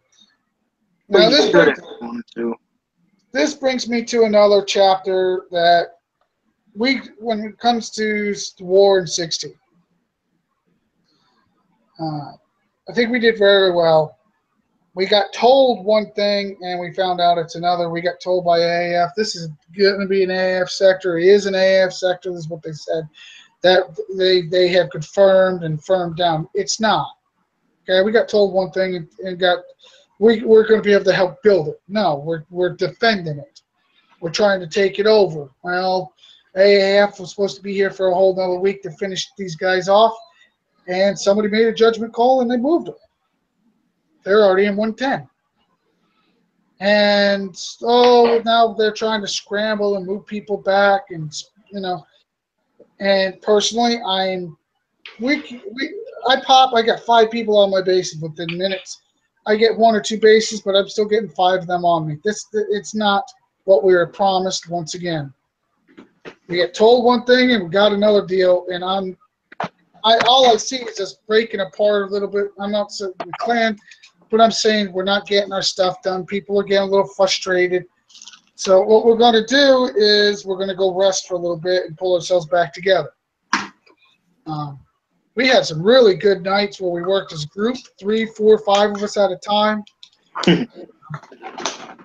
Now this brings me to another chapter that when it comes to war in 60. I think we did very well. We got told one thing, and we found out it's another. We got told by AAF, this is going to be an AAF sector. It is an AAF sector. This is what they said. That they have confirmed and firmed down. It's not. Okay, we got told one thing and we're going to be able to help build it. No, we're defending it. We're trying to take it over. Well, AAF was supposed to be here for a whole another week to finish these guys off, and somebody made a judgment call and they moved them. They're already in 110. And now they're trying to scramble and move people back, and And personally, I got 5 people on my bases within minutes. I get 1 or 2 bases, but I'm still getting 5 of them on me. It's not what we were promised once again. We get told one thing and we got another deal, and all I see is just breaking apart a little bit. I'm not saying the clan, but I'm saying we're not getting our stuff done. People are getting a little frustrated. So what we're going to do is we're going to go rest for a little bit and pull ourselves back together. We had some really good nights where we worked as a group, 3, 4, 5 of us at a time.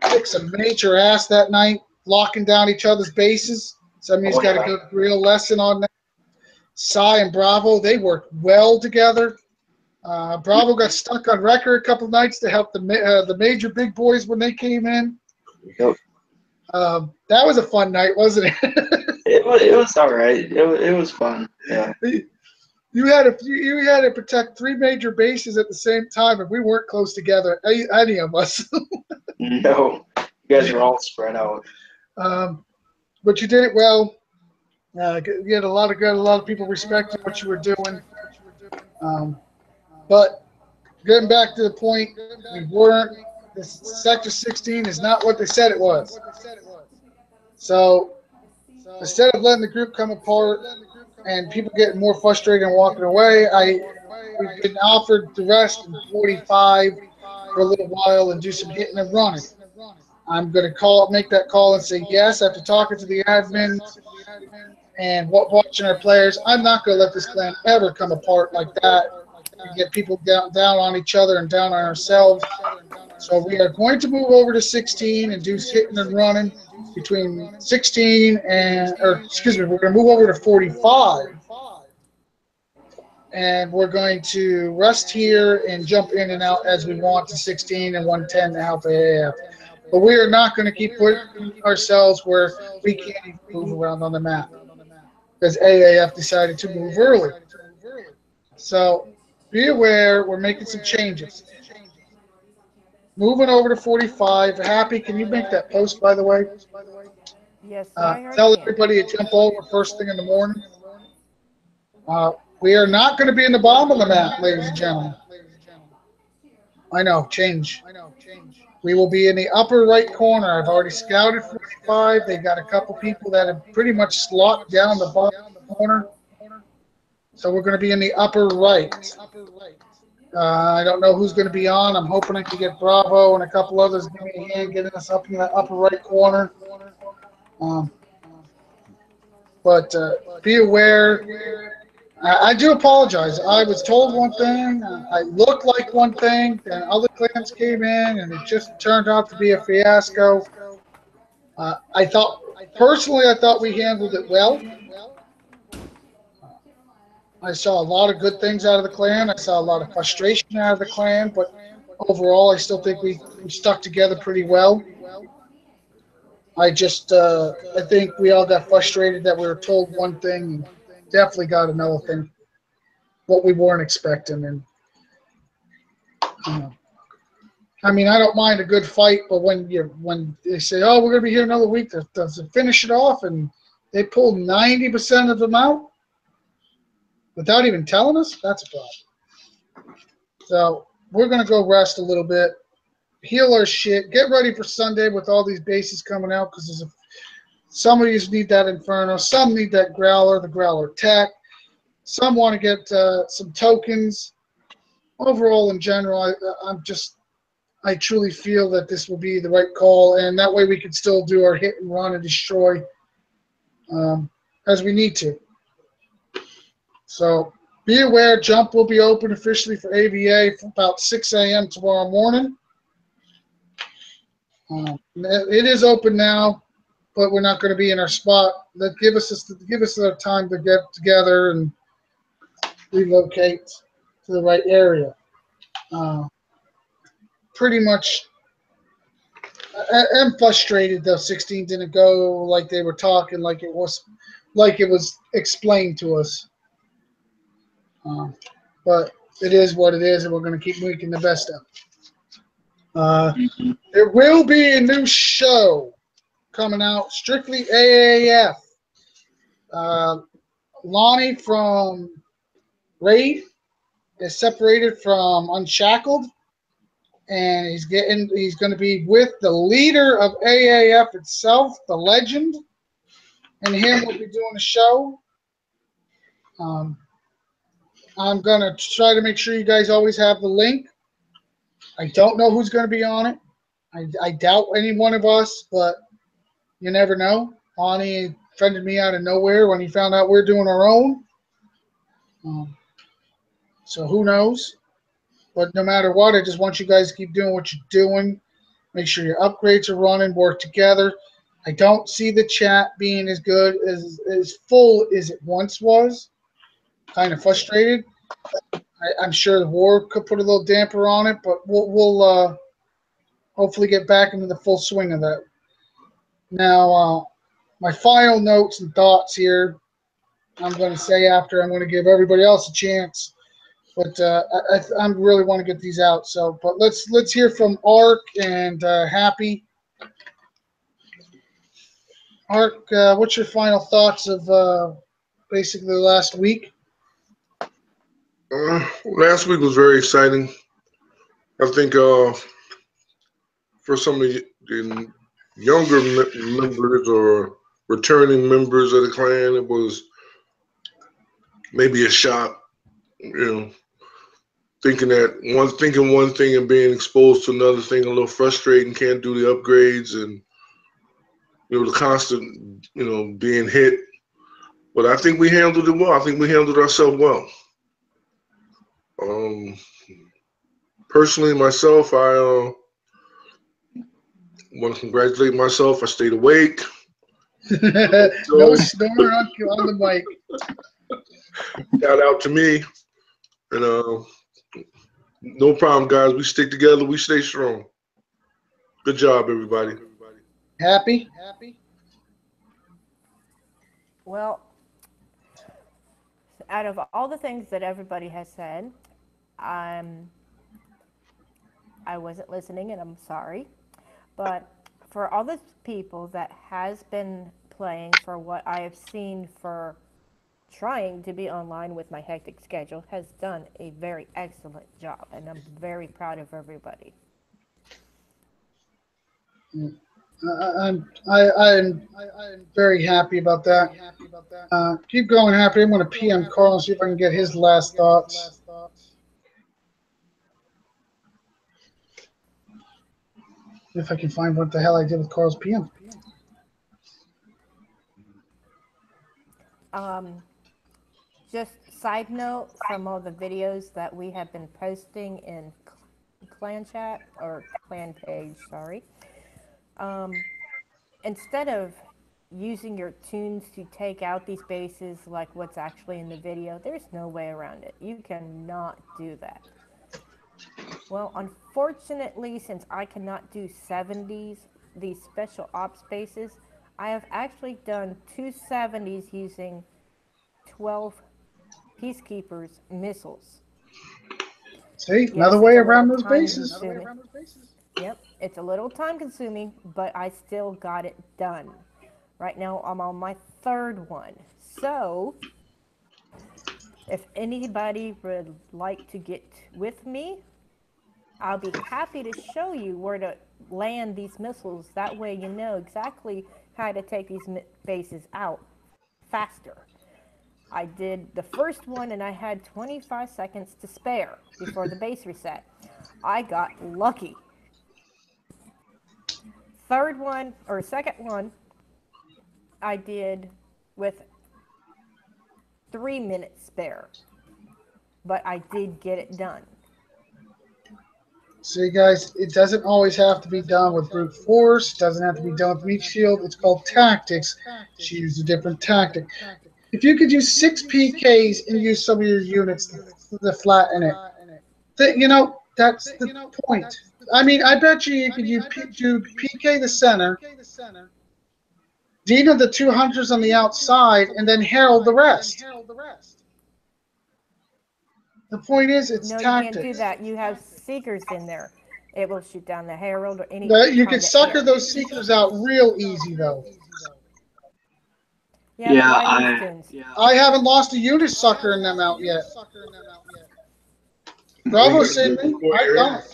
kicked some major ass that night, locking down each other's bases. Somebody's got a good real lesson on that. Sai and Bravo, they worked well together. Bravo got stuck on record a couple nights to help the major big boys when they came in. Yep. That was a fun night, wasn't it? It was all right. It was fun. Yeah. You had to protect 3 major bases at the same time, and we weren't close together, any of us. No, you guys are all spread out. But you did it well. You had a lot of people respected what you were doing. But getting back to the point, we weren't. This Sector 16 is not what they said it was. So instead of letting the group come apart and people getting more frustrated and walking away, we've been offered to rest in 45 for a little while and do some hitting and running. I'm going to make that call and say yes after talking to the admins and watching our players. I'm not going to let this clan ever come apart like that and get people down on each other and down on ourselves. So we are going to move over to 16 and do hitting and running between 16 we're going to move over to 45. And we're going to rest here and jump in and out as we want to 16 and 110 to help AAF. But we are not going to keep putting ourselves where we can't even move around on the map because AAF decided to move early. So be aware, we're making some changes. Moving over to 45. Happy, can you make that post, by the way? Yes, I Tell can. everybody to jump over first thing in the morning. We are not going to be in the bottom of the map, ladies and gentlemen. I know, change. We will be in the upper right corner. I've already scouted 45. They got a couple people that have pretty much locked down the bottom corner. So we're going to be in the upper right. I don't know who's going to be on. I'm hoping I can get Bravo and a couple others give me a hand getting us up in that upper right corner. But be aware. I do apologize. I was told one thing. I looked like one thing. Then other clans came in, and it just turned out to be a fiasco. I thought we handled it well. I saw a lot of good things out of the clan. I saw a lot of frustration out of the clan, but overall, I still think we stuck together pretty well. I think we all got frustrated that we were told one thing and definitely got another thing, what we weren't expecting. And I mean, I don't mind a good fight, but when they say, "Oh, we're going to be here another week to finish it off," and they pull 90% of them out without even telling us, that's a problem. So we're going to go rest a little bit, heal our shit, get ready for Sunday with all these bases coming out because some of you need that Inferno, some need that Growler, the Growler Tech, some want to get some tokens. Overall, in general, I truly feel that this will be the right call, and that way we can still do our hit and run and destroy as we need to. So be aware, Jump will be open officially for AVA for about 6 a.m. tomorrow morning. It is open now, but we're not going to be in our spot. Give us our time to get together and relocate to the right area. Pretty much, I'm frustrated though 16 didn't go like they were talking, like it was explained to us. But it is what it is, and we're going to keep making the best of it. There will be a new show coming out, strictly AAF. Lonnie from Raid is separated from Unshackled, and he's going to be with the leader of AAF itself, the Legend, and him will be doing a show. I'm going to try to make sure you guys always have the link. I don't know who's going to be on it. I doubt any one of us, but you never know. Lonnie friended me out of nowhere when he found out we're doing our own. So who knows? But no matter what, I just want you guys to keep doing what you're doing. Make sure your upgrades are running, work together. I don't see the chat being as good as full as it once was. Kind of frustrated. I'm sure the war could put a little damper on it, but we'll hopefully get back into the full swing of that. Now, my final notes and thoughts here, I'm going to say after I'm going to give everybody else a chance, but I really want to get these out. So, but let's hear from Ark and Happy. Ark, what's your final thoughts of basically the last week? Last week was very exciting. I think for some of the younger members or returning members of the clan, it was maybe a shock. Thinking one thing and being exposed to another thing, a little frustrating. Can't do the upgrades and the constant being hit. But I think we handled it well. I think we handled ourselves well. Personally, myself, I want to congratulate myself. I stayed awake. No snore on the mic. Shout out to me. And no problem, guys. We stick together. We stay strong. Good job, everybody. Happy? Well, out of all the things that everybody has said, I wasn't listening, and I'm sorry. But for all the people that has been playing, for what I have seen for trying to be online with my hectic schedule, has done a very excellent job, and I'm very proud of everybody. I'm very happy about that. Keep going, Happy. I'm going to PM Carl and see if I can get his last thoughts. If I can find what the hell I did with Carl's PM. Just side note from all the videos that we have been posting in clan chat or clan page, sorry. Instead of using your tunes to take out these bases like what's actually in the video, there's no way around it. You cannot do that. Well, unfortunately, since I cannot do 70s, these special ops bases, I have actually done 2 70s using 12 Peacekeepers missiles. See, another way around those bases. Yep, it's a little time consuming, but I still got it done. Right now, I'm on my 3rd one. So, if anybody would like to get with me, I'll be happy to show you where to land these missiles. That way you know exactly how to take these bases out faster. I did the first one and I had 25 seconds to spare before the base reset. I got lucky. Second one, I did with 3 minutes spare. But I did get it done. See, guys, it doesn't always have to be done with brute force. It doesn't have to be done with meat shield. It's called tactics. She used a different tactic. If you could use 6 PKs and use some of your units to flatten it, that's the point. I mean, I bet you could do PK the center, Dina the 200s on the outside, and then Herald the rest. The point is, it's tactics. No, you can't do that. You have Seekers in there. It will shoot down the Herald or any. You can sucker those Seekers out real easy, though. Yeah, I haven't lost a unit sucker in them out yet. Bravo, Sydney. I don't.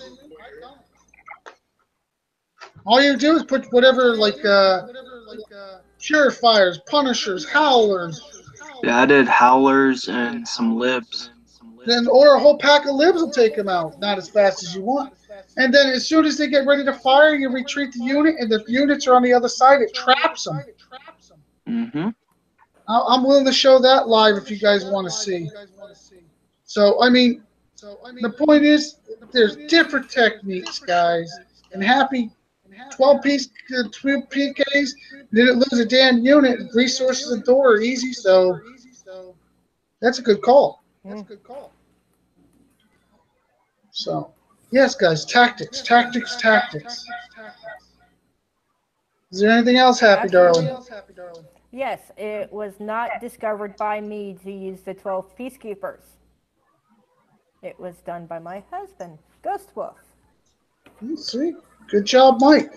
All you do is put whatever, Purifiers, Punishers, Howlers. Yeah, I did Howlers and some Libs. Or a whole pack of Libs will take them out. Not as fast as you want. And then as soon as they get ready to fire, you retreat the unit, and the units are on the other side. It traps them. Mm-hmm. I'm willing to show that live if you guys want to see. So, I mean, the point is, there's different techniques, guys. And Happy 12 PKs, didn't lose a damn unit. Resources and Thor are easy, so that's a good call. So, yes, guys, tactics. Is there anything else, Happy Darling? Yes, it was not discovered by me to use the 12 Peacekeepers. It was done by my husband, Ghost Wolf. Sweet. Good job, Mike.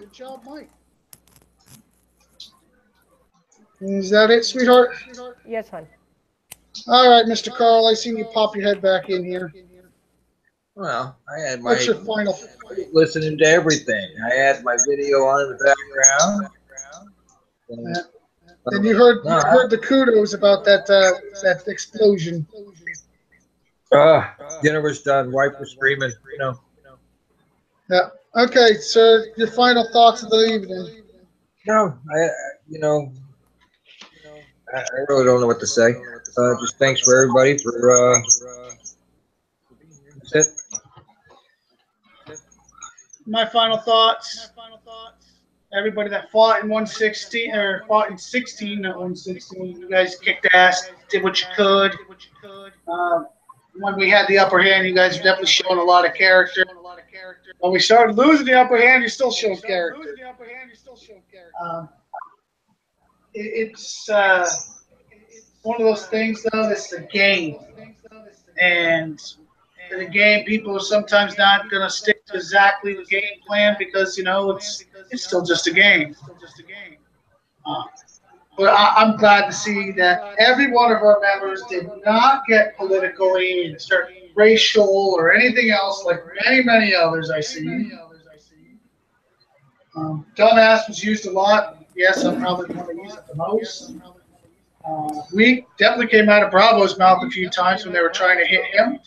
Is that it, sweetheart? Yes, hon. All right, Mr. Carl, I seen you pop your head back in here. Well, I had What's my your final? listening to everything. I had my video on in the background. And you heard the kudos about that explosion. Dinner was done. Wife was screaming. Yeah. Okay, sir. Your final thoughts of the evening. No, I really don't know what to say. Just thanks for everybody for that's it. My final thoughts. Everybody that fought in 116 or fought in 16, not 116, you guys kicked ass, did what you could. When we had the upper hand, you guys were definitely showing a lot of character. When we started losing the upper hand, you still showed character. It's one of those things, though. It's a game, and in a game, people are sometimes not going to stick to exactly the game plan because it's still just a game. But I'm glad to see that every one of our members did not get politically and start racial or anything else like many others I see. Dumbass was used a lot. Yes, I'm probably the one that used it the most. We definitely came out of Bravo's mouth a few times when they were trying to hit him.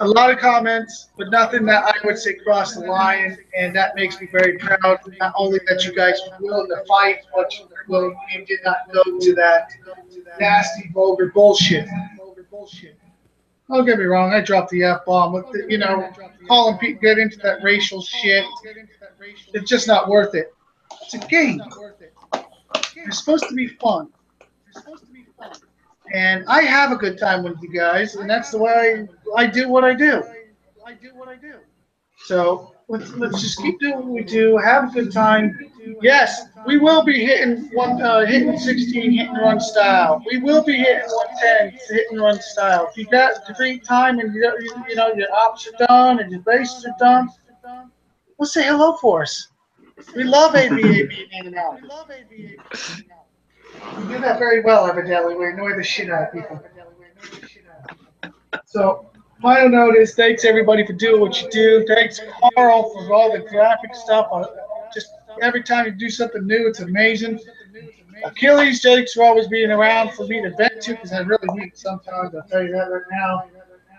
A lot of comments, but nothing that I would say crossed the line, and that makes me very proud. Not only that you guys were willing to fight, but you did not go to that nasty, vulgar bullshit. Don't get me wrong, I dropped the F-bomb, but calling people get into that racial shit, it's just not worth it. It's a game. It's supposed to be fun. And I have a good time with you guys, and that's the way I do what I do. So let's just keep doing what we do. Have a good time. Yes, we will be hitting 16 hit and run style. We will be hitting 110 hit and run style. If you got the free time and your ops are done and your bases are done, well, say hello for us. We love ABA being in and out. You do that very well, evidently. We annoy the shit out of people. So, final note is thanks everybody for doing what you do. Thanks Carl for all the graphic stuff. Just every time you do something new, it's amazing. Achilles, Jake's for always being around for me to vent to because I really need it sometimes. I'll tell you that right now.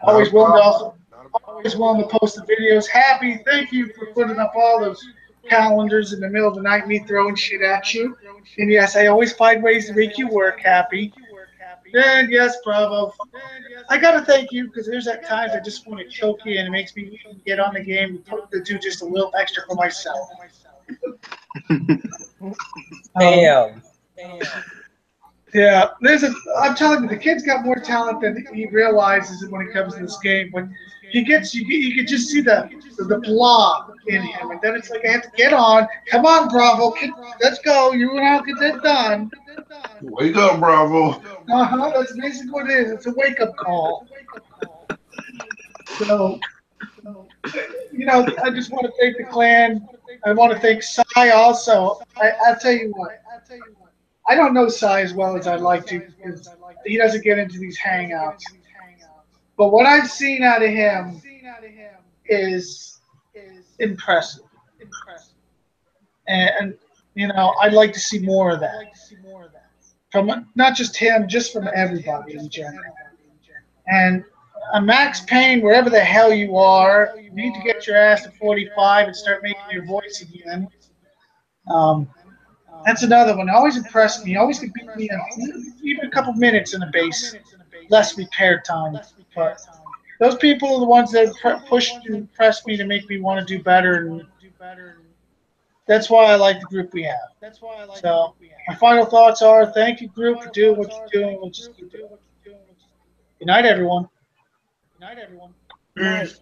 Always willing to post the videos. Happy, thank you for putting up all those calendars in the middle of the night, me throwing shit at you. And yes, I always find ways to make you work, Happy. And yes, Bravo. I gotta thank you because there's at times I just want to choke you and it makes me get on the game and do just a little extra for myself. Damn. Yeah, I'm telling you, the kid's got more talent than he realizes when it comes to this game. When you can just see the blob in him, and then it's like I have to get on. Come on, Bravo, kid, let's go. You and I'll get that done. Wake up, Bravo. That's basically what it is. It's a wake-up call. So, I just want to thank the clan. I want to thank Sai also. I'll tell you what. I don't know Sai as well as I'd like to because he doesn't get into these hangouts. But what I've seen out of him is impressive. And I'd like to see more of that. From not just him, just from everybody in general. And Max Payne, wherever the hell you are, you need to get your ass to 45 and start making your voice again. That's another one. Always impressed me. Always could beat me in even a couple minutes in a base. Less repair time. But those people are the ones that pushed and pressed me to make me want to do better, and that's why I like the group we have. So my final thoughts are: thank you, group, for doing what you're doing. We'll just keep it up. Good night, everyone. Night.